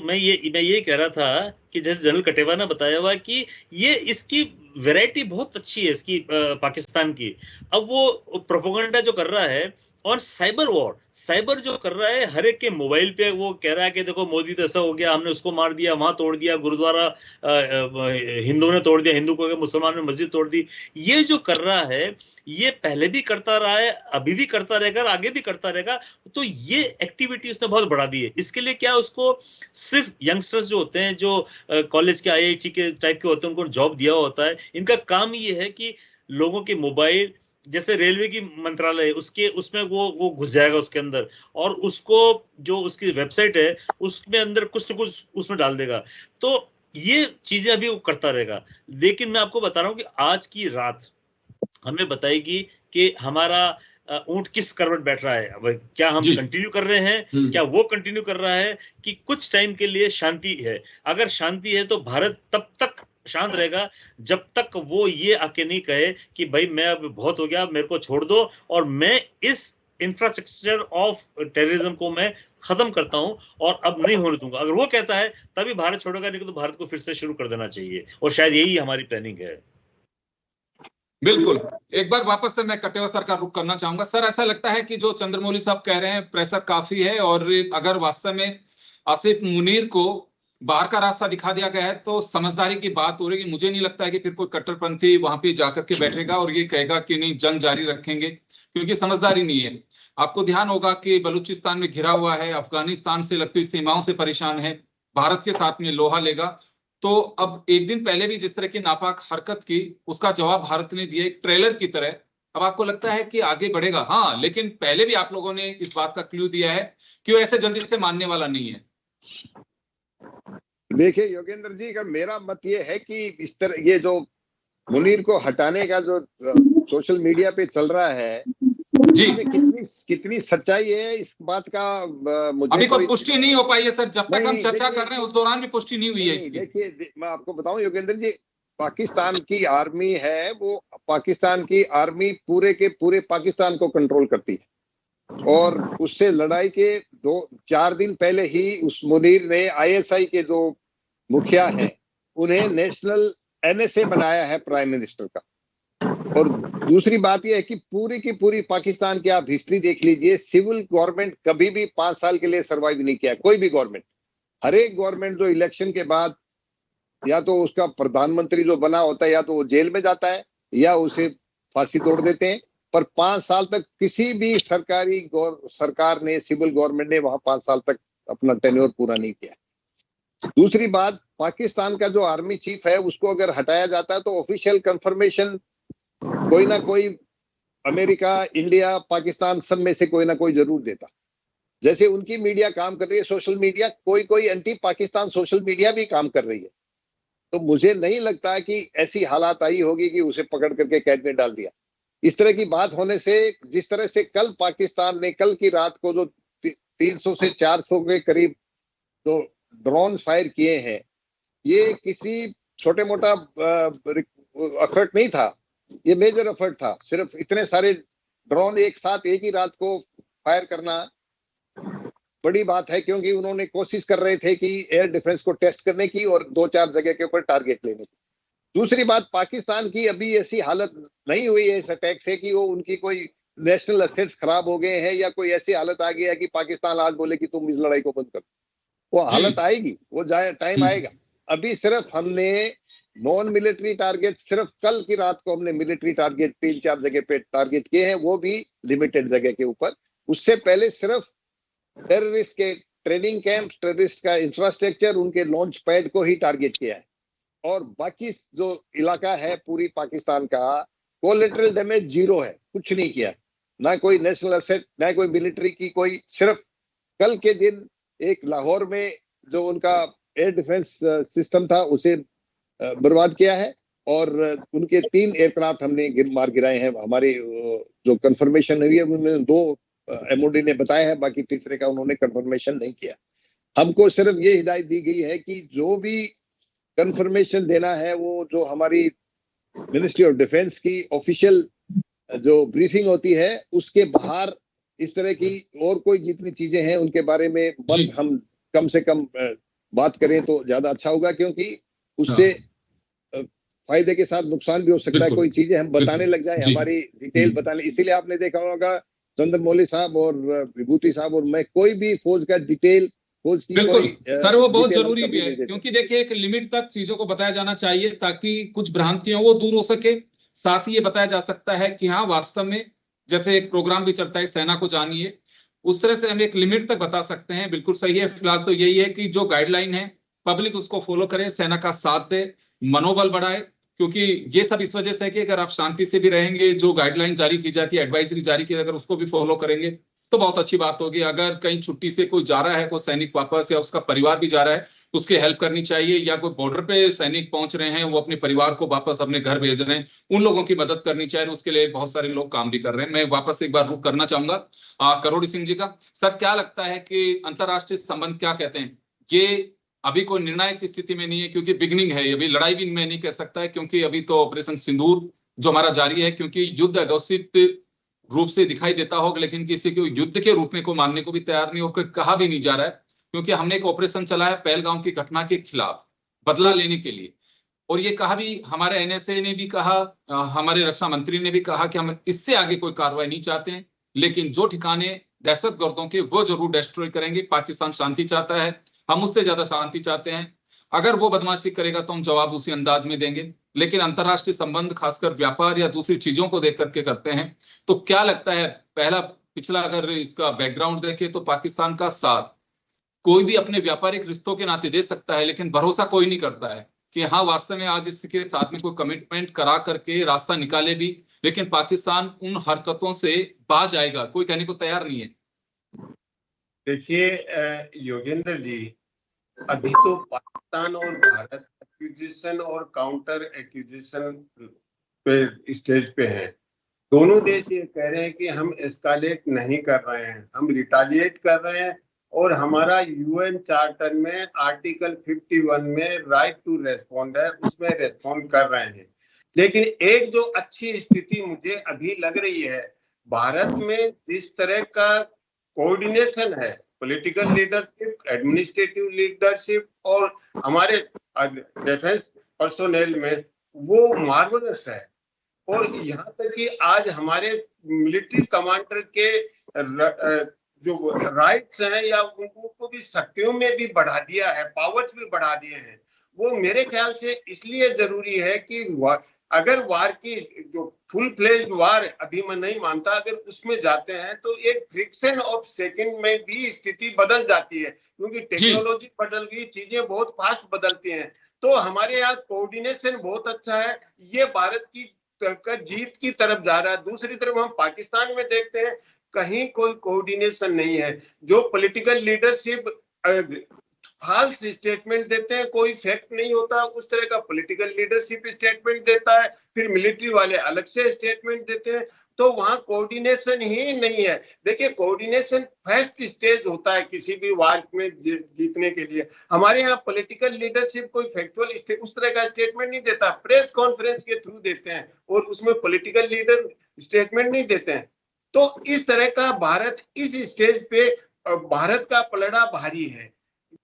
मैं ये कह रहा था कि जैसे जनरल कटेवा ने बताया हुआ कि ये इसकी वैरायटी बहुत अच्छी है इसकी, पाकिस्तान की। अब वो प्रोपेगेंडा जो कर रहा है और साइबर वॉर, साइबर जो कर रहा है हर एक के मोबाइल पे, वो कह रहा है कि देखो मोदी तो ऐसा हो गया, हमने उसको मार दिया, वहां तोड़ दिया गुरुद्वारा, हिंदुओं ने तोड़ दिया, हिंदू को मुसलमान ने मस्जिद तोड़ दी। ये जो कर रहा है ये पहले भी करता रहा है, अभी भी करता रहेगा और आगे भी करता रहेगा। तो ये एक्टिविटी उसने बहुत बढ़ा दी है। इसके लिए क्या उसको सिर्फ यंगस्टर्स जो होते हैं, जो कॉलेज के IIT के टाइप के होते हैं, उनको जॉब दिया होता है। इनका काम ये है कि लोगों के मोबाइल, जैसे रेलवे की मंत्रालय है उसके, उसमें वो घुस जाएगा उसके अंदर, और उसको जो उसकी वेबसाइट है उसमें अंदर कुछ न कुछ उसमें डाल देगा। तो ये चीजें अभी वो करता रहेगा। लेकिन मैं आपको बता रहा हूँ कि आज की रात हमें बताएगी कि हमारा ऊंट किस करवट बैठ रहा है। अब क्या हम कंटिन्यू कर रहे हैं, क्या वो कंटिन्यू कर रहा है कि कुछ टाइम के लिए शांति है। अगर शांति है तो भारत तब तक शांत रहेगा जब तक वो ये आके नहीं कहे कि भाई मैं अब बहुत हो गया, मेरे को छोड़ दो और मैं इस इंफ्रास्ट्रक्चर ऑफ टेररिज्म को मैं खत्म करता हूं और अब नहीं होने दूंगा। अगर वो कहता है तभी भारत छोड़ेगा, नहीं तो भारत को फिर से शुरू कर देना चाहिए। और शायद यही हमारी प्लानिंग है। बिल्कुल। एक बार वापस से मैं कटेवा सर का रुख करना चाहूंगा। सर, ऐसा लगता है कि जो चंद्रमौली साहब कह रहे हैं प्रेशर काफी है, और अगर वास्तव में आसिफ मुनीर को बाहर का रास्ता दिखा दिया गया है तो समझदारी की बात हो रही है। मुझे नहीं लगता है कि फिर कोई कट्टरपंथी वहां पे जाकर के बैठेगा और ये कहेगा कि नहीं जंग जारी रखेंगे, क्योंकि समझदारी नहीं है। आपको ध्यान होगा कि बलूचिस्तान में घिरा हुआ है, अफगानिस्तान से लगती हुई सीमाओं से परेशान है, भारत के साथ में लोहा लेगा। तो अब एक दिन पहले भी जिस तरह की नापाक हरकत की, उसका जवाब भारत ने दिया एक ट्रेलर की तरह। अब आपको लगता है कि आगे बढ़ेगा? हाँ, लेकिन पहले भी आप लोगों ने इस बात का क्लू दिया है कि वो ऐसे जल्दी से मानने वाला नहीं है। देखिए योगेंद्र जी का मेरा मत ये है कि इस तरह ये जो मुनीर को हटाने का जो सोशल मीडिया पे चल रहा है जी, कितनी सच्चाई है इस बात का मुझे अभी कोई पुष्टि नहीं हो पाई है सर। जब तक हम चर्चा कर रहे हैं उस दौरान भी पुष्टि नहीं हुई है इसकी। देखिए मैं आपको बताऊं योगेंद्र जी, पाकिस्तान की आर्मी है, वो पाकिस्तान की आर्मी पूरे के पूरे पाकिस्तान को कंट्रोल करती है। और उससे लड़ाई के 2-4 दिन पहले ही उस मुनीर ने ISI के जो मुखिया हैं उन्हें नेशनल NSA बनाया है प्राइम मिनिस्टर का। और दूसरी बात यह है कि पूरी की पूरी पाकिस्तान की आप हिस्ट्री देख लीजिए, सिविल गवर्नमेंट कभी भी 5 साल के लिए सर्वाइव नहीं किया, कोई भी गवर्नमेंट। हर एक गवर्नमेंट जो इलेक्शन के बाद या तो उसका प्रधानमंत्री जो बना होता है या तो वो जेल में जाता है या उसे फांसी तोड़ देते हैं, पर 5 साल तक किसी भी सरकार ने, सिविल गवर्नमेंट ने वहां 5 साल तक अपना टेन्योर पूरा नहीं किया। दूसरी बात, पाकिस्तान का जो आर्मी चीफ है उसको अगर हटाया जाता है तो ऑफिशियल कंफर्मेशन कोई ना कोई अमेरिका, इंडिया, पाकिस्तान सब में से कोई ना कोई जरूर देता। जैसे उनकी मीडिया काम कर रही है, सोशल मीडिया, कोई एंटी पाकिस्तान सोशल मीडिया भी काम कर रही है। तो मुझे नहीं लगता कि ऐसी हालात आई होगी कि उसे पकड़ करके कैद में डाल दिया। इस तरह की बात होने से, जिस तरह से कल पाकिस्तान ने कल की रात को जो 300 से 400 के करीब जो ड्रोन फायर किए हैं, ये किसी छोटे मोटा एफर्ट नहीं था, ये मेजर एफर्ट था। सिर्फ इतने सारे ड्रोन एक साथ एक ही रात को फायर करना बड़ी बात है, क्योंकि उन्होंने कोशिश कर रहे थे कि एयर डिफेंस को टेस्ट करने की और 2-4 जगह के ऊपर टारगेट लेने की। दूसरी बात, पाकिस्तान की अभी ऐसी हालत नहीं हुई है इस अटैक से कि वो उनकी कोई नेशनल एसेट्स खराब हो गए हैं या कोई ऐसी हालत आ गई है कि पाकिस्तान आज बोले कि तुम इस लड़ाई को बंद कर। वो हालत आएगी, वो टाइम आएगा। अभी सिर्फ हमने नॉन मिलिट्री टारगेट, सिर्फ कल की रात को हमने मिलिट्री टारगेट 3-4 जगह पे टारगेट किए हैं, वो भी लिमिटेड जगह के ऊपर। उससे पहले सिर्फ टेररिस्ट के ट्रेनिंग कैंप, टेररिस्ट का इंफ्रास्ट्रक्चर, उनके लॉन्च पैड को ही टारगेट किया है। और बाकी जो इलाका है पूरी पाकिस्तान का, कोलेटरल डैमेज जीरो है, कुछ नहीं किया, ना कोई नेशनल एसेट, ना कोई मिलिट्री की कोई। सिर्फ कल के दिन एक लाहौर में जो उनका एयर डिफेंस सिस्टम था उसे बर्बाद किया है, और उनके 3 एयरक्राफ्ट हमने मार गिराए हैं। हमारी जो कंफर्मेशन हुई है उनमें 2 MOD ने बताया है, बाकी तीसरे का उन्होंने कंफर्मेशन नहीं किया। हमको सिर्फ ये हिदायत दी गई है कि जो भी कंफर्मेशन देना है वो जो हमारी मिनिस्ट्री ऑफ डिफेंस की ऑफिशियल जो ब्रीफिंग होती है उसके बाहर इस तरह की और कोई जितनी चीजें हैं उनके बारे में बंद हम कम से कम बात करें तो ज्यादा अच्छा होगा, क्योंकि उससे फायदे के साथ नुकसान भी हो सकता है। कोई चीजें हम बताने लग जाए, हमारी डिटेल बताने, इसीलिए आपने देखा होगा चंद्रमौली साहब और विभूति साहब और मैं कोई भी फौज का डिटेल, फौज की बिल्कुल सर, वो बहुत डिटेल जरूरी कभी भी नहीं है, देते। क्योंकि देखिए एक लिमिट तक चीजों को बताया जाना चाहिए ताकि कुछ भ्रांतियां वो दूर हो सके। साथ ही ये बताया जा सकता है कि हाँ वास्तव में, जैसे एक प्रोग्राम भी चलता है सेना को जानिए, उस तरह से हम एक लिमिट तक बता सकते हैं। बिल्कुल सही है। फिलहाल तो यही है कि जो गाइडलाइन है पब्लिक उसको फॉलो करे, सेना का साथ दे, मनोबल बढ़ाए, क्योंकि ये सब इस वजह से है कि अगर आप शांति से भी रहेंगे, जो गाइडलाइन जारी की जाती है, एडवाइजरी जारी की, अगर उसको भी फॉलो करेंगे तो बहुत अच्छी बात होगी। अगर कहीं छुट्टी से कोई जा रहा है, कोई सैनिक वापस, या उसका परिवार भी जा रहा है, उसकी हेल्प करनी चाहिए, या कोई बॉर्डर पे सैनिक पहुंच रहे हैं, वो अपने परिवार को वापस अपने घर भेज रहे हैं, उन लोगों की मदद करनी चाहिए। उसके लिए बहुत सारे लोग काम भी कर रहे हैं। मैं वापस एक बार रुक करना चाहूंगा करोड़ी सिंह जी का। सर क्या लगता है कि अंतरराष्ट्रीय संबंध क्या कहते हैं? ये अभी कोई निर्णायक की स्थिति में नहीं है, क्योंकि बिगनिंग है, अभी लड़ाई भी मैं नहीं कह सकता है, क्योंकि अभी तो ऑपरेशन सिंदूर जो हमारा जारी है, क्योंकि युद्ध अघोषित रूप से दिखाई देता होगा, लेकिन किसी को युद्ध के रूप में को मानने को भी तैयार नहीं, और कोई कहा भी नहीं जा रहा है, क्योंकि हमने एक ऑपरेशन चलाया पहलगांव की घटना के खिलाफ बदला लेने के लिए, और ये कहा भी, हमारे एनएसए ने भी कहा, हमारे रक्षा मंत्री ने भी कहा कि हम इससे आगे कोई कार्रवाई नहीं चाहते हैं, लेकिन जो ठिकाने दहशतगर्दों के वो जरूर डिस्ट्रॉय करेंगे। पाकिस्तान शांति चाहता है, हम उससे ज्यादा शांति चाहते हैं। अगर वो बदमाशी करेगा तो हम जवाब उसी अंदाज में देंगे, लेकिन अंतरराष्ट्रीय संबंध खासकर व्यापार या दूसरी चीजों को देख करके करते हैं। तो क्या लगता है, पहला पिछला अगर इसका बैकग्राउंड देखे तो पाकिस्तान का साथ कोई भी अपने व्यापारिक रिश्तों के नाते दे सकता है, लेकिन भरोसा कोई नहीं करता है कि हाँ वास्तव में आज इसके साथ में कोई कमिटमेंट करा करके रास्ता निकाले भी, लेकिन पाकिस्तान उन हरकतों से बाज आएगा, कोई कहने को तैयार नहीं है। देखिए योगेंद्र जी, अभी तो पाकिस्तान और भारत एक्विजिशन और काउंटर एक्विजिशन पे स्टेज पे हैं। दोनों देश ये कह रहे हैं कि हम एस्कालेट नहीं कर रहे हैं, हम रिटालिएट कर रहे हैं, और हमारा यूएन चार्टर में आर्टिकल 51 में राइट टू रेस्पॉन्ड है, उसमें रेस्पॉन्ड कर रहे हैं। लेकिन एक जो अच्छी स्थिति मुझे अभी लग रही है, भारत में जिस तरह का कोऑर्डिनेशन है, पॉलिटिकल लीडरशिप, एडमिनिस्ट्रेटिव लीडरशिप और हमारे डिफेंस पर्सोनेल में, वो मार्वलस है। और यहाँ तक कि आज हमारे मिलिट्री कमांडर के जो राइट्स हैं या उनको भी शक्तियों में भी बढ़ा दिया है, पावर्स भी बढ़ा दिए हैं। वो मेरे ख्याल से इसलिए जरूरी है कि अगर वार की जो फुल फ्लेज्ड वार अभी मैं नहीं मानता, अगर उसमें जाते हैं तो एक फ्रिक्शन ऑफ सेकंड में भी स्थिति बदल जाती है, क्योंकि टेक्नोलॉजी बदल गई, चीजें बहुत फास्ट बदलती हैं। तो हमारे यहाँ कोऑर्डिनेशन बहुत अच्छा है, ये भारत की जीत की तरफ जा रहा है। दूसरी तरफ हम पाकिस्तान में देखते हैं कहीं कोई कोऑर्डिनेशन नहीं है। जो पॉलिटिकल लीडरशिप फाल्स स्टेटमेंट देते हैं, कोई फैक्ट नहीं होता, उस तरह का पॉलिटिकल लीडरशिप स्टेटमेंट देता है, फिर मिलिट्री वाले अलग से स्टेटमेंट देते हैं, तो वहां कोऑर्डिनेशन ही नहीं है। देखिए कोऑर्डिनेशन फर्स्ट स्टेज होता है किसी भी वार में जीतने के लिए। हमारे यहाँ पॉलिटिकल लीडरशिप कोई फैक्चुअल उस तरह का स्टेटमेंट नहीं देता, प्रेस कॉन्फ्रेंस के थ्रू देते हैं, और उसमें पॉलिटिकल लीडर स्टेटमेंट नहीं देते हैं। तो इस तरह का भारत इस स्टेज पे, भारत का पलड़ा भारी है,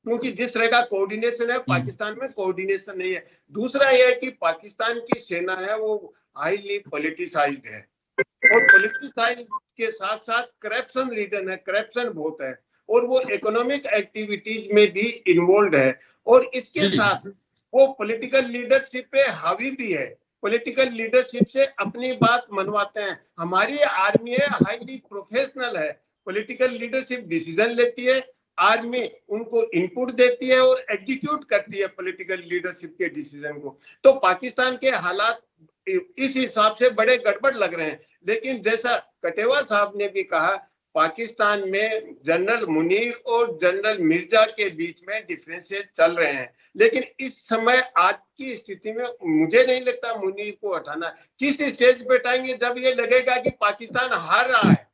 क्योंकि जिस तरह का कोऑर्डिनेशन है पाकिस्तान में कोऑर्डिनेशन नहीं है। दूसरा यह है कि पाकिस्तान की सेना है वो हाईली पॉलिटिसाइज्ड है, और पॉलिटिसाइज के साथ साथ करप्शन रिटर्न है, करप्शन बहुत है, और वो इकोनॉमिक एक्टिविटीज में भी इन्वॉल्व है, और इसके साथ वो पॉलिटिकल लीडरशिप पे हावी भी है, पॉलिटिकल लीडरशिप से अपनी बात मनवाते हैं। हमारी आर्मी है हाईली प्रोफेशनल है, पॉलिटिकल लीडरशिप डिसीजन लेती है, आर्मी उनको इनपुट देती है और एग्जीक्यूट करती है पॉलिटिकल लीडरशिप के डिसीजन को। तो पाकिस्तान के हालात इस हिसाब से बड़े गड़बड़ लग रहे हैं। लेकिन जैसा कटेवा साहब ने भी कहा, पाकिस्तान में जनरल मुनीर और जनरल मिर्जा के बीच में डिफरेंसेस चल रहे हैं, लेकिन इस समय आज की स्थिति में मुझे नहीं लगता मुनीर को हटाना। किस स्टेज पे हटाएंगे? जब ये लगेगा कि पाकिस्तान हार रहा है,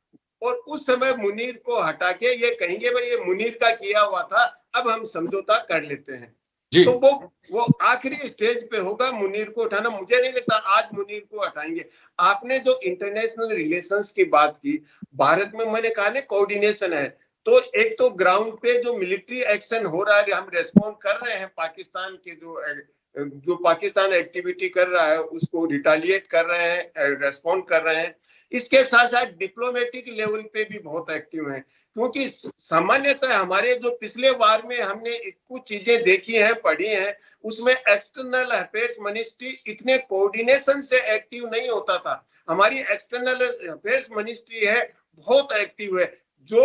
और उस समय मुनीर को हटा के ये कहेंगे भाई ये मुनीर का किया हुआ था, अब हम समझौता कर लेते हैं। तो वो आखिरी स्टेज पे होगा मुनीर को उठाना। मुझे नहीं लगता आज मुनीर को हटाएंगे। आपने जो इंटरनेशनल रिलेशंस की बात की, भारत में मैंने कहा ना कोऑर्डिनेशन है, तो एक तो ग्राउंड पे जो मिलिट्री एक्शन हो रहा है, हम रेस्पॉन्ड कर रहे हैं, पाकिस्तान के जो पाकिस्तान एक्टिविटी कर रहा है उसको रिटालिएट कर रहे हैं, रेस्पॉन्ड कर रहे हैं। इसके साथ साथ डिप्लोमेटिक लेवल पे भी बहुत एक्टिव हैं, क्योंकि सामान्यतः हमारे जो पिछले बार में हमने कुछ चीजें देखी हैं, पढ़ी हैं, उसमें एक्सटर्नल अफेयर्स मिनिस्ट्री इतने कोऑर्डिनेशन से एक्टिव नहीं होता था। हमारी एक्सटर्नल अफेयर्स मिनिस्ट्री है बहुत एक्टिव है। जो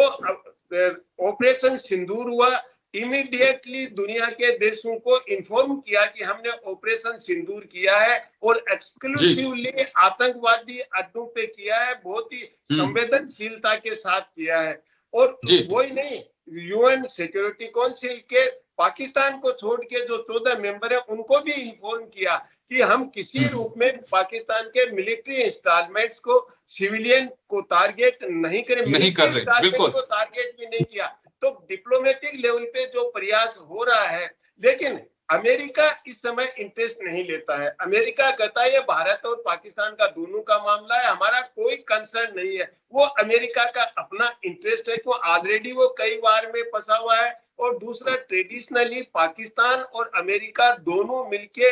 ऑपरेशन सिंदूर हुआ, इमीडिएटली दुनिया के देशों को इन्फॉर्म किया कि हमने ऑपरेशन सिंदूर किया है और एक्सक्लूसिवली आतंकवादी अड्डों पे किया है, बहुत ही संवेदनशीलता के साथ किया है। और वही नहीं, यूएन सिक्योरिटी काउंसिल के पाकिस्तान को छोड़ के जो 14 मेंबर है उनको भी इन्फॉर्म किया कि हम किसी रूप में पाकिस्तान के मिलिट्री इंस्टॉलमेंट्स को, सिविलियन को टारगेट नहीं करें, नहीं कर रहे, बिल्कुल को टारगेट भी नहीं किया। तो डिप्लोमेटिक लेवल पे जो प्रयास हो रहा है, लेकिन अमेरिका इस समय इंटरेस्ट नहीं लेता है। अमेरिका कहता है ये भारत और पाकिस्तान का दोनों का मामला है, हमारा कोई कंसर्न नहीं है। वो अमेरिका का अपना इंटरेस्ट है, क्यों ऑलरेडी वो कई बार में फंसा हुआ है। और दूसरा, ट्रेडिशनली पाकिस्तान और अमेरिका दोनों मिलके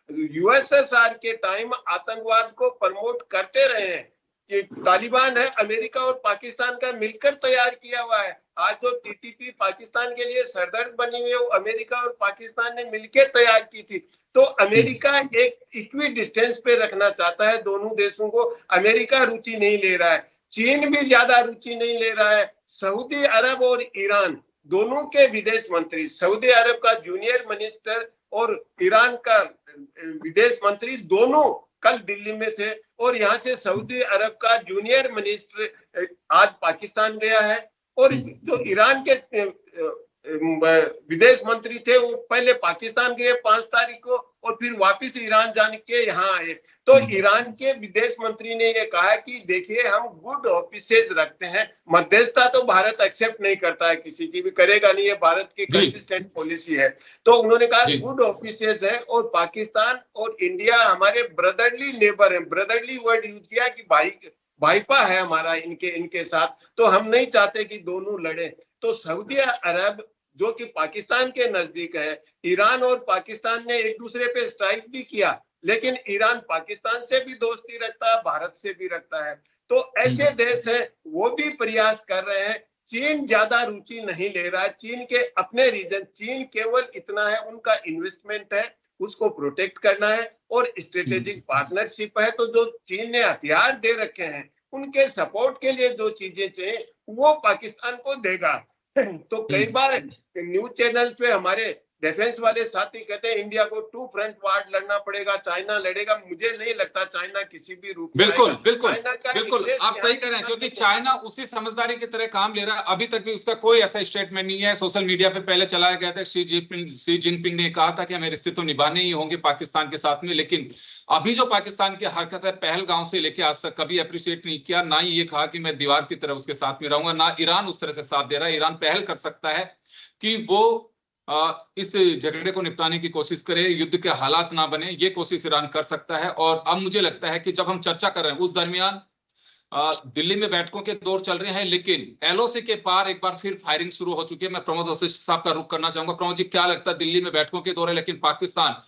यूएसएसआर के टाइम आतंकवाद को प्रमोट करते रहे हैं। कि तालिबान है अमेरिका और पाकिस्तान का मिलकर तैयार किया हुआ है। आज जो टीटीपी पाकिस्तान के लिए सरदर्द बनी हुई है वो अमेरिका और पाकिस्तान ने मिलकर तैयार की थी। तो अमेरिका एक इक्वी डिस्टेंस पे रखना चाहता है दोनों देशों को। अमेरिका रुचि नहीं ले रहा है, चीन भी ज्यादा रुचि नहीं ले रहा है। सऊदी अरब और ईरान दोनों के विदेश मंत्री, सऊदी अरब का जूनियर मिनिस्टर और ईरान का विदेश मंत्री दोनों कल दिल्ली में थे। और यहाँ से सऊदी अरब का जूनियर मिनिस्टर आज पाकिस्तान गया है। और जो ईरान के विदेश मंत्री थे वो पहले पाकिस्तान गए 5 तारीख को और फिर वापस ईरान जाने के यहाँ आए। तो ईरान के विदेश मंत्री ने ये कहा कि देखिए हम गुड ऑफिसेज रखते हैं, मध्यस्थता तो भारत एक्सेप्ट नहीं करता है, किसी की भी करेगा नहीं, ये भारत की कंसिस्टेंट पॉलिसी है। तो उन्होंने कहा गुड ऑफिसेज है और पाकिस्तान और इंडिया हमारे ब्रदरली नेबर है। ब्रदरली वर्ड यूज किया कि भाईपा है हमारा इनके साथ, तो हम नहीं चाहते कि दोनों लड़े। तो सऊदी अरब जो कि पाकिस्तान के नजदीक है, ईरान और पाकिस्तान ने एक दूसरे पे स्ट्राइक भी किया, लेकिन ईरान पाकिस्तान से भी दोस्ती रखता है, भारत से भी रखता है। तो ऐसे देश हैं वो भी प्रयास कर रहे हैं। चीन ज्यादा रुचि नहीं ले रहा है, चीन के अपने रीजन, चीन केवल इतना है उनका इन्वेस्टमेंट है, उसको प्रोटेक्ट करना है और स्ट्रेटेजिक पार्टनरशिप है। तो जो चीन ने हथियार दे रखे हैं उनके सपोर्ट के लिए जो चीजें चाहिए वो पाकिस्तान को देगा। तो कई बार न्यूज चैनल पे हमारे डिफेंस वाले साथी कहते हैं इंडिया को 2 फ्रंट वार लड़ना पड़ेगा, चाइना लड़ेगा। मुझे नहीं लगता चाइना किसी भी रूप में बिल्कुल आप सही कह रहे हैं, क्योंकि चाइना उसी समझदारी की तरह काम ले रहा है। अभी तक भी उसका कोई ऐसा स्टेटमेंट नहीं है। सोशल मीडिया पे पहले चलाया गया था, शी जिनपिंग ने कहा था कि हमें रिश्ते तो निभाने ही होंगे पाकिस्तान के साथ में, लेकिन अभी जो पाकिस्तान की हरकत है पहलगांव से लेके आज तक कभी अप्रिशिएट नहीं किया, ना ही ये कहा कि मैं दीवार की तरह उसके साथ में रहूंगा, ना ईरान उस तरह से साथ दे रहा है। ईरान पहल कर सकता है कि वो इस झगड़े को निपटाने की कोशिश करे, युद्ध के हालात ना बने, ये कोशिश ईरान कर सकता है। और अब मुझे लगता है कि जब हम चर्चा कर रहे हैं उस दरमियान दिल्ली में बैठकों के दौर चल रहे हैं, लेकिन एलओसी के पार एक बार फिर फायरिंग शुरू हो चुकी है। मैं प्रमोद वशिष्ठ साहब का रुख करना चाहूंगा। प्रमोद जी, क्या लगता है, दिल्ली में बैठकों के दौर है लेकिन पाकिस्तान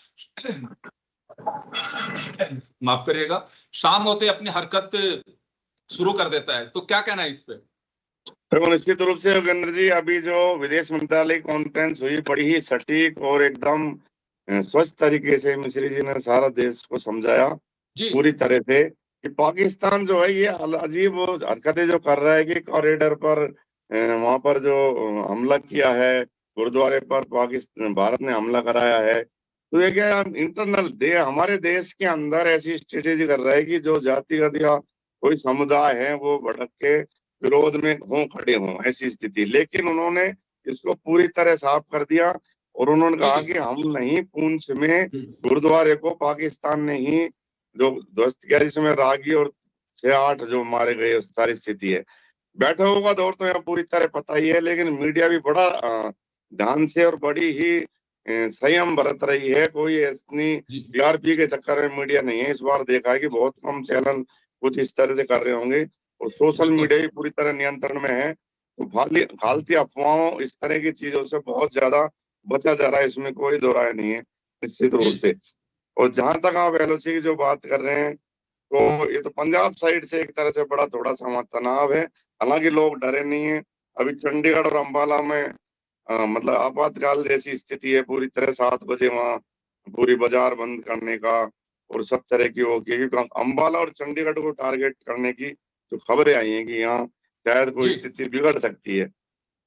माफ करिएगा शाम होते अपनी हरकत शुरू कर देता है, तो क्या कहना है इस पे? तो निश्चित रूप से योगेंद्र जी, अभी जो विदेश मंत्रालय कॉन्फ्रेंस हुई बड़ी ही सटीक और एकदम स्वच्छ तरीके से मिश्री जी ने सारा देश को समझाया पूरी तरह से कि पाकिस्तान जो है ये अजीब हरकतें जो कर रहा है कि कॉरिडोर पर वहां पर जो हमला किया है, गुरुद्वारे पर पाकिस्तान भारत ने हमला कराया है, तो ये क्या इंटरनल हमारे देश के अंदर ऐसी स्ट्रेटेजी कर रहा है कि जो जातिगत या कोई समुदाय है वो भड़क के विरोध में खड़े हों, ऐसी स्थिति। लेकिन उन्होंने इसको पूरी तरह साफ कर दिया और उन्होंने कहा कि हम नहीं, पुंछ में गुरुद्वारे को पाकिस्तान ने ही जो ध्वस्त किया, जिसमें रागी और 6-8 जो मारे गए, उस सारी स्थिति है। बैठकों का दौर तो यहाँ पूरी तरह पता ही है, लेकिन मीडिया भी बड़ा ध्यान से और बड़ी ही संयम बरत रही है। कोई इतनी टीआरपी के चक्कर में मीडिया नहीं है। इस बार देखा है कि बहुत कम चैनल कुछ इस तरह से कर रहे होंगे और सोशल मीडिया भी पूरी तरह नियंत्रण में है। तो फालतू अफवाहों इस तरह की चीजों से बहुत ज्यादा बचा जा रहा है, इसमें कोई दो राय नहीं है निश्चित रूप से। और जहां तक आप एलओसी की जो बात कर रहे हैं, तो ये तो पंजाब साइड से एक तरह से बड़ा थोड़ा सा तनाव है। हालांकि लोग डरे नहीं है। अभी चंडीगढ़ और अंबाला में मतलब आपातकाल जैसी स्थिति है पूरी तरह। 7 बजे वहाँ पूरी बाजार बंद करने का और सब तरह की हो, क्योंकि अंबाला और चंडीगढ़ को टारगेट करने की जो खबरें आई हैं कि यहाँ शायद कोई स्थिति बिगड़ सकती है।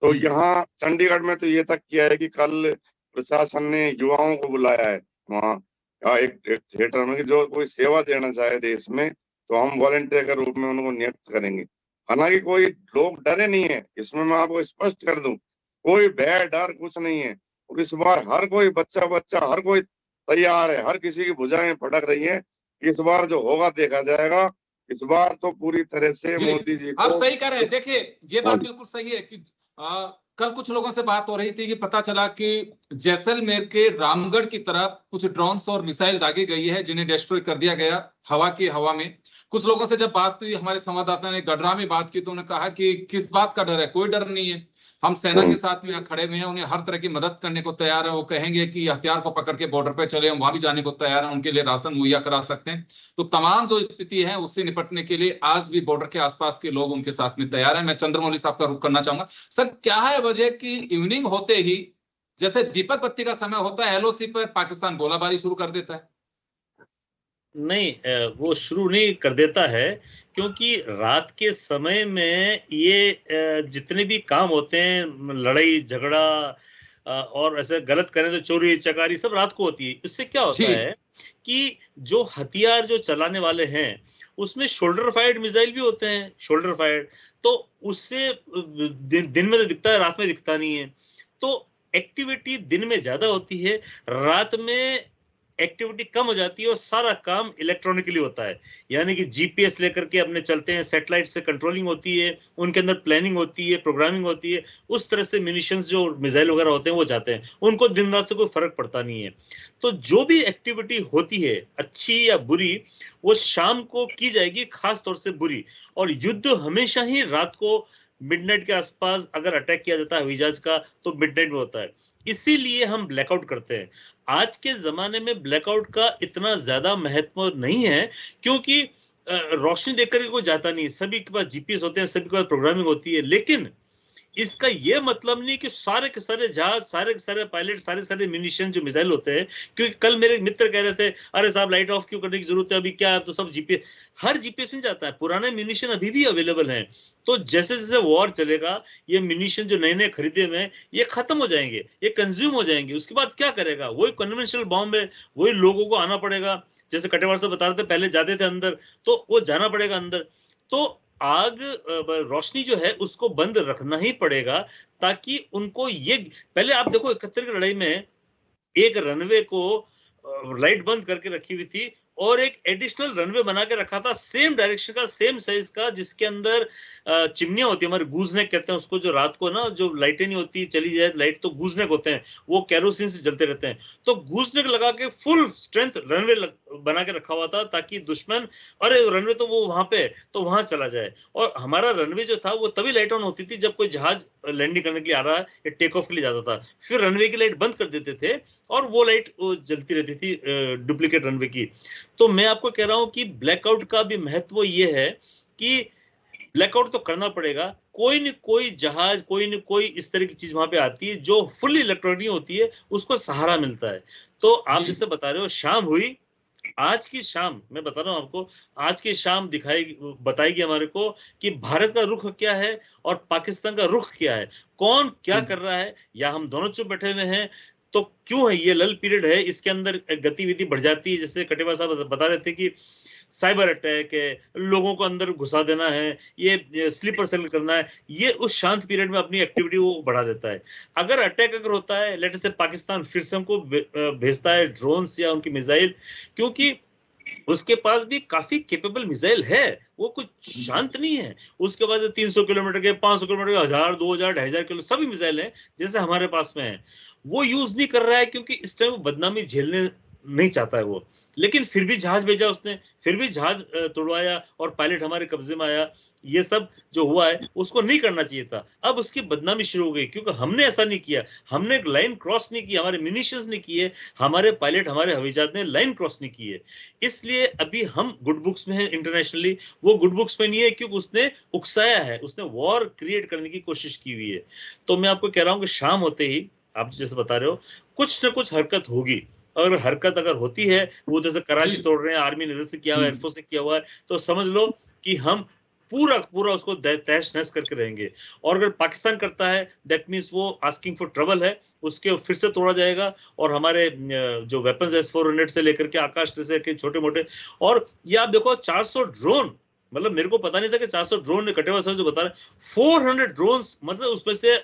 तो यहाँ चंडीगढ़ में तो ये तक किया है कि कल प्रशासन ने युवाओं को बुलाया है वहाँ एक थिएटर में कि जो कोई सेवा देना चाहे देश में तो हम वॉलंटियर के रूप में उनको नियुक्त करेंगे। हालांकि कोई लोग डरे नहीं है, इसमें मैं आपको स्पष्ट कर दूं, कोई भय डर कुछ नहीं है। और इस बार हर कोई बच्चा हर कोई तैयार है, हर किसी की भुजाएं फटक रही हैं। इस बार जो होगा देखा जाएगा। इस बार तो पूरी तरह से मोदी जी को आप सही कह रहे हैं। देखिए ये बात बिल्कुल सही है कि कल कुछ लोगों से बात हो रही थी कि पता चला कि जैसलमेर के रामगढ़ की तरफ कुछ ड्रोन्स और मिसाइल दागी गई है जिन्हें डिस्ट्रॉय कर दिया गया हवा में। कुछ लोगों से जब बात हुई, हमारे संवाददाता ने गडरा में बात की तो उन्होंने कहा कि किस बात का डर है, कोई डर नहीं है, हम सेना के साथ में यहाँ खड़े हुए हैं, उन्हें हर तरह की मदद करने को तैयार है। वो कहेंगे कि हथियार को पकड़ के बॉर्डर पे चले, हम वहां भी जाने को तैयार हैं, उनके लिए राशन मुहैया करा सकते हैं। तो तमाम जो स्थिति है उससे निपटने के लिए आज भी बॉर्डर के आसपास के लोग उनके साथ में तैयार हैं। मैं चंद्रमौली साहब का रुख करना चाहूंगा। सर, क्या है वजह कि इवनिंग होते ही जैसे दीपक बत्ती का समय होता है, LOC पर पाकिस्तान गोलाबारी शुरू कर देता है? नहीं, वो शुरू नहीं कर देता है, क्योंकि रात के समय में ये जितने भी काम होते हैं, लड़ाई झगड़ा और ऐसे गलत करें तो चोरी चकारी, सब रात को होती है। इससे क्या होता है कि जो हथियार जो चलाने वाले हैं उसमें शोल्डर फायर्ड मिसाइल भी होते हैं, शोल्डर फायर्ड, तो उससे दिन में तो दिखता है, रात में दिखता नहीं है। तो एक्टिविटी दिन में ज्यादा होती है, रात में एक्टिविटी कम हो जाती है और सारा काम इलेक्ट्रॉनिकली होता है। यानी कि जीपीएस लेकर के अपने चलते हैं, सैटेलाइट से कंट्रोलिंग होती है, उनके अंदर प्लानिंग होती है, प्रोग्रामिंग होती है। उस तरह से मिनिशंस जो मिसाइल वगैरह होते हैं वो जाते हैं, उनको दिन रात से कोई फर्क पड़ता नहीं है। तो जो भी एक्टिविटी होती है अच्छी या बुरी, वो शाम को की जाएगी, खास तौर से बुरी। और युद्ध हमेशा ही रात को मिडनाइट के आसपास अगर अटैक किया जाता है हवाई जहाज का तो मिडनाइट में होता है। इसीलिए हम ब्लैकआउट करते हैं। आज के जमाने में ब्लैकआउट का इतना ज्यादा महत्व नहीं है, क्योंकि रोशनी देखकर कोई जाता नहीं, सभी के पास जीपीएस होते हैं, सभी के पास प्रोग्रामिंग होती है। लेकिन इसका यह मतलब नहीं कि सारे के सारे जहाज, सारे के सारे पायलट, सारे सारे मिनिशन जो मिसाइल होते हैं, क्योंकि कल मेरे मित्र कह रहे थे अरे साहब लाइट ऑफ क्यों करने की जरूरत है, अभी क्या है, तो सब जीपीएस, हर जीपीएस में जाता है। पुराने मिनिशन अभी भी अवेलेबल हैं। तो जैसे जैसे वॉर चलेगा, ये मिनिशन जो नए नए खरीदे हुए हैं ये खत्म हो जाएंगे, ये कंज्यूम हो जाएंगे। उसके बाद क्या करेगा? वही कन्वेंशनल बॉम्ब है, वही लोगों को आना पड़ेगा। जैसे कटेवार से बता रहे थे, पहले जाते थे अंदर, तो वो जाना पड़ेगा अंदर। तो आग, रोशनी जो है उसको बंद रखना ही पड़ेगा, ताकि उनको ये, पहले आप देखो 71 की लड़ाई में एक रनवे को लाइट बंद करके रखी हुई थी और एक एडिशनल रनवे बना के रखा था, सेम डायरेक्शन का, सेम साइज का, जिसके अंदर चिमनियां होती है, हमारे गूजनेक कहते हैं उसको, जो रात को ना जो लाइटें नहीं होती, चली जाए लाइट तो गूजनेक होते हैं, वो कैरोसिन से जलते रहते हैं। तो गूजनेक लगा के फुल स्ट्रेंथ रनवे बना के रखा हुआ था, ताकि दुश्मन, अरे रनवे तो वो वहां पे, तो वहां चला जाए। और हमारा रनवे जो था वो तभी लाइट ऑन होती थी जब कोई जहाज लैंडिंग करने के लिए आ रहा है या टेक ऑफ के लिए जाता था, फिर रनवे की लाइट बंद कर देते थे और वो लाइट जलती रहती थी डुप्लीकेट रनवे की। तो मैं आपको कह रहा हूं कि ब्लैकआउट का भी महत्व ये है कि ब्लैकआउट तो करना पड़ेगा। कोई न कोई जहाज, कोई न कोई इस तरह की चीज वहां पे आती है जो फुल्ली इलेक्ट्रॉनिक होती है, उसको सहारा मिलता है। तो आप जैसे बता रहे हो, शाम हुई, आज की शाम मैं बता रहा हूं आपको, आज की शाम बताएगी हमारे को कि भारत का रुख क्या है और पाकिस्तान का रुख क्या है, कौन क्या कर रहा है, या हम दोनों चुप बैठे हुए हैं। तो क्यों है ये लल पीरियड है, इसके अंदर गतिविधि बढ़ जाती है। जैसे कटेवा साहब बता रहे थे कि साइबर अटैक है, लोगों को अंदर घुसा देना है, ये स्लीपर सेल करना है, ये उस शांत पीरियड में अपनी एक्टिविटी वो बढ़ा देता है। अगर अटैक होता है, लेट से पाकिस्तान फिर से हमको भेजता है ड्रोन्स या उनकी मिसाइल, क्योंकि उसके पास भी काफी कैपेबल मिसाइल है, वो कुछ शांत नहीं है। उसके बाद 300 किलोमीटर के, 500 किलोमीटर के, 1000, 2000, 2500 किलो सभी मिसाइल है जैसे हमारे पास में है। वो यूज नहीं कर रहा है क्योंकि इस टाइम वो बदनामी झेलने नहीं चाहता है। लेकिन फिर भी जहाज भेजा उसने, फिर भी जहाज तोड़वाया और पायलट हमारे कब्जे में आया। ये सब जो हुआ है उसको नहीं करना चाहिए था। अब उसकी बदनामी शुरू हो गई क्योंकि हमने ऐसा नहीं किया, हमने एक लाइन क्रॉस नहीं की, हमारे मिनिशंस ने किए, हमारे पायलट हमारे हवाई जहाज ने लाइन क्रॉस नहीं की है। इसलिए अभी हम गुड बुक्स में हैं इंटरनेशनली, वो गुड बुक्स में नहीं है क्योंकि उसने उकसाया है, उसने वॉर क्रिएट करने की कोशिश की हुई है। तो मैं आपको कह रहा हूं कि शाम होते ही आप जैसे बता रहे हो कुछ ना कुछ हरकत होगी, और हरकत अगर होती है, वो जैसे कराची तोड़ रहे हैं, आर्मी ने जैसे किया हुआ है, एयरफोर्स ने किया हुआ है, तो समझ लो कि हम पूरा पूरा उसको तहस नहस करके रहेंगे। और अगर पाकिस्तान करता है दैट मींस वो आस्किंग फॉर ट्रबल है, उसके फिर से तोड़ा जाएगा। और हमारे जो वेपन्स S-400 से लेकर के आकाश से लेकर छोटे मोटे, और ये आप देखो 400 ड्रोन, मतलब मेरे को पता नहीं था कि 400 ड्रोन ने कटे हुए सर जो बता रहे 400 ड्रोन, मतलब उसमें से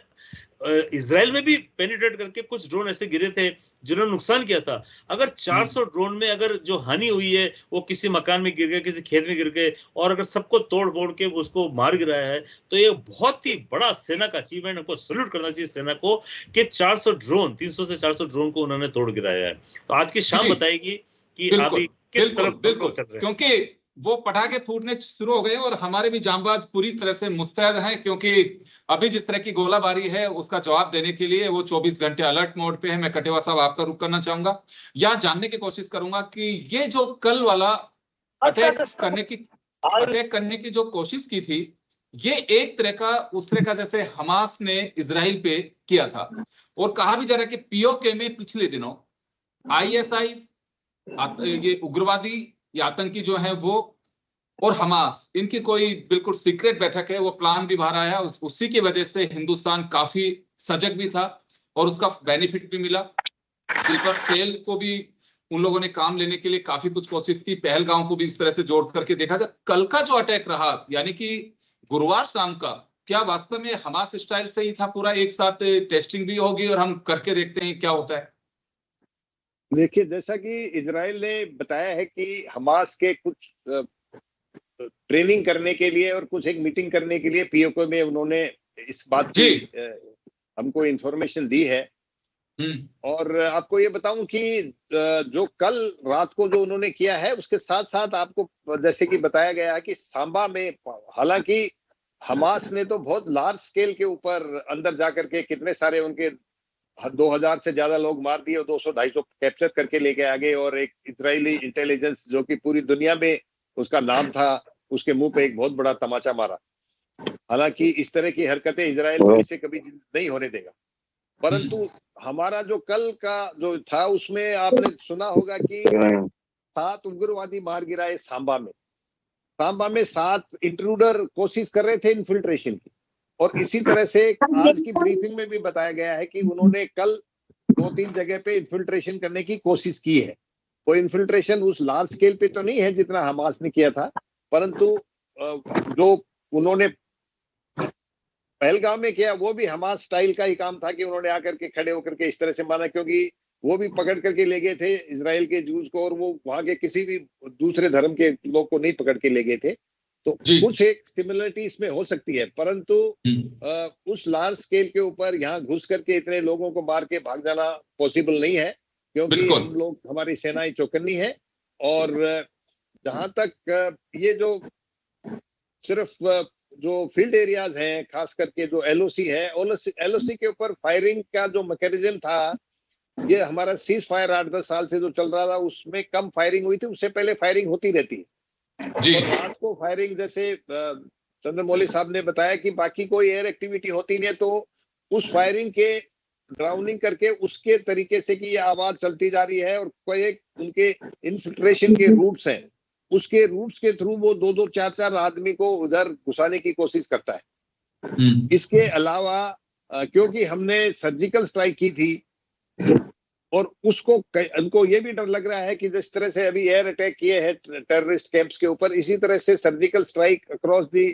इजराइल में भी पेनिट्रेट करके कुछ ड्रोन ऐसे गिरे थे जिन्होंने नुकसान किया था। अगर 400 ड्रोन में अगर जो हानि हुई है वो किसी मकान में गिर गए, किसी खेत में गिर गए, और अगर सबको तोड़ फोड़ के उसको मार गिराया है, तो ये बहुत ही बड़ा सेना का अचीवमेंट, हमको सैल्यूट करना चाहिए सेना को कि 400 ड्रोन, 300 से 400 ड्रोन को उन्होंने तोड़ गिराया है। तो आज की शाम बताएगी कि अभी किस तरफ चल रहे हैं, क्योंकि वो पटाखे फूटने शुरू हो गए और हमारे भी जांबाज पूरी तरह से मुस्तैद हैं, क्योंकि अभी जिस तरह की गोलाबारी है उसका जवाब देने के लिए वो 24 घंटे अलर्ट मोड पे है। मैं कटेवा साहब आपका रुख करना चाहूंगा, यहाँ जानने की कोशिश करूंगा कि ये जो कल वाला अटैक करने की जो कोशिश की थी, ये एक तरह का उस तरह का जैसे हमास ने इजराइल पे किया था। और कहा भी जा रहा है कि POK में पिछले दिनों ISI ये उग्रवादी या आतंकी जो है वो और हमास, इनकी कोई बिल्कुल सीक्रेट बैठक है, वो प्लान भी बाहर आया। उसी की वजह से हिंदुस्तान काफी सजग भी था और उसका बेनिफिट भी मिला। स्लीपर सेल को भी उन लोगों ने काम लेने के लिए काफी कुछ कोशिश की, पहलगांव को भी इस तरह से जोड़ करके देखा जाए। कल का जो अटैक रहा, यानी कि गुरुवार शाम का, क्या वास्तव में हमास स्टाइल से ही था पूरा? एक साथ टेस्टिंग भी होगी और हम करके देखते हैं क्या होता है। देखिए, जैसा कि इजराइल ने बताया है कि हमास के कुछ ट्रेनिंग करने के लिए और कुछ एक मीटिंग करने के लिए POK में उन्होंने इस बात की हमको इंफॉर्मेशन दी है। और आपको ये बताऊं कि जो कल रात को जो उन्होंने किया है, उसके साथ साथ आपको जैसे कि बताया गया है कि सांबा में, हालांकि हमास ने तो बहुत लार्ज स्केल के ऊपर अंदर जाकर के कितने सारे उनके 2000 से ज्यादा लोग मार दिए और 200-250 कैप्चर करके लेके आ गए। और एक इजरायली इंटेलिजेंस जो कि पूरी दुनिया में उसका नाम था, उसके मुंह पे एक बहुत बड़ा तमाचा मारा। हालांकि इस तरह की हरकतें इजराइल फिर से कभी नहीं होने देगा। परंतु हमारा जो कल का जो था, उसमें आपने सुना होगा कि 7 उग्रवादी मार गिराए सांबा में। सांबा में 7 इंट्रूडर कोशिश कर रहे थे इन्फिल्ट्रेशन की। और इसी तरह से आज की ब्रीफिंग में भी बताया गया है कि उन्होंने कल 2-3 जगह पे इन्फिल्ट्रेशन करने की कोशिश की है। वो इन्फिल्ट्रेशन उस लार्ज स्केल पे तो नहीं है जितना हमास ने किया था, परंतु जो उन्होंने पहलगाम में किया वो भी हमास स्टाइल का ही काम था कि उन्होंने आकर के खड़े होकर के इस तरह से माना, क्योंकि वो भी पकड़ करके ले गए थे इजराइल के जूस को, और वो वहां के किसी भी दूसरे धर्म के लोग को नहीं पकड़ के ले गए थे। तो कुछ एक सिमिलरिटी इसमें हो सकती है, परंतु उस लार्ज स्केल के ऊपर यहाँ घुस करके इतने लोगों को मार के भाग जाना पॉसिबल नहीं है, क्योंकि हम लोग, हमारी सेनाएं चौकन्नी है। और जहां तक ये जो सिर्फ जो फील्ड एरियाज हैं, खास करके जो LOC है, LOC के ऊपर फायरिंग का जो मैकेनिज्म था, ये हमारा सीज फायर 8-10 साल से जो चल रहा था, उसमें कम फायरिंग हुई थी। उससे पहले फायरिंग होती रहती है जी। और रात को फायरिंग, जैसे चंद्रमौली साहब ने बताया कि बाकी कोई एयर एक्टिविटी होती नहीं है, तो उस फायरिंग के ड्राउनिंग करके उसके तरीके से कि ये आवाज चलती जा रही है। और कोई एक उनके इन्फिल्ट्रेशन के रूट्स हैं, उसके रूट्स के थ्रू वो 2-2, 4-4 आदमी को उधर घुसाने की कोशिश करता है। इसके अलावा क्योंकि हमने सर्जिकल स्ट्राइक की थी और उसको उनको ये भी डर लग रहा है कि जिस तरह से अभी एयर अटैक किए हैं टेररिस्ट कैंप्स के ऊपर, इसी तरह से surgical strike across the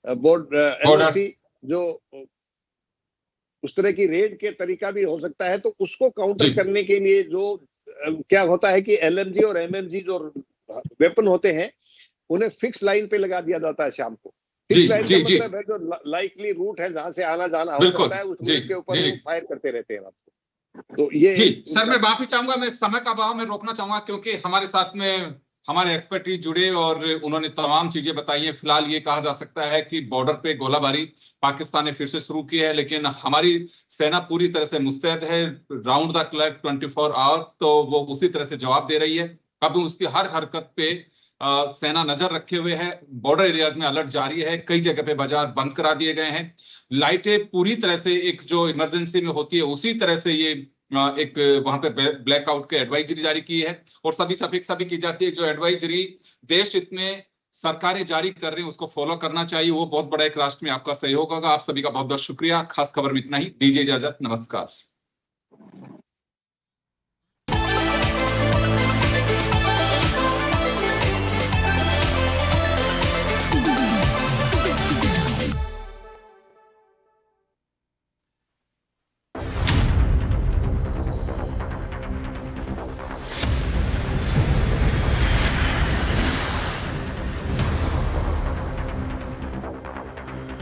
border जो उस तरह की रेड के तरीका भी हो सकता है। तो उसको काउंटर करने के लिए जो क्या होता है कि LMG और MMG जो वेपन होते हैं, उन्हें फिक्स लाइन पे लगा दिया जाता है शाम को। फिक्स लाइन का मतलब है जो लाइकली रूट है जहां से आना जाना हो सकता है, उस रूट के ऊपर वो फायर करते रहते हैं आपको। तो ये जी सर, मैं माफी चाहूंगा, मैं समय का अभाव में रोकना चाहूंगा क्योंकि हमारे साथ में हमारे एक्सपर्टीज जुड़े और उन्होंने तमाम चीजें बताई हैं। फिलहाल ये कहा जा सकता है कि बॉर्डर पे गोलाबारी पाकिस्तान ने फिर से शुरू की है, लेकिन हमारी सेना पूरी तरह से मुस्तैद है, राउंड द क्लॉक 24 आवर, तो वो उसी तरह से जवाब दे रही है। अब उसकी हर हरकत पे सेना नजर रखे हुए है। बॉर्डर एरियाज में अलर्ट जारी है, कई जगह पे बाजार बंद करा दिए गए हैं, लाइटें पूरी तरह से एक जो इमरजेंसी में होती है उसी तरह से ये एक वहां पे ब्लैकआउट के एडवाइजरी जारी की है। और सभी से अपेक्षा भी की जाती है जो एडवाइजरी देश हित में सरकारें जारी कर रही हैं उसको फॉलो करना चाहिए। वो बहुत बड़ा एक राष्ट्र में आपका सहयोग होगा। आप सभी का बहुत बहुत शुक्रिया। खास खबर में इतना ही, दीजिए इजाजत, नमस्कार।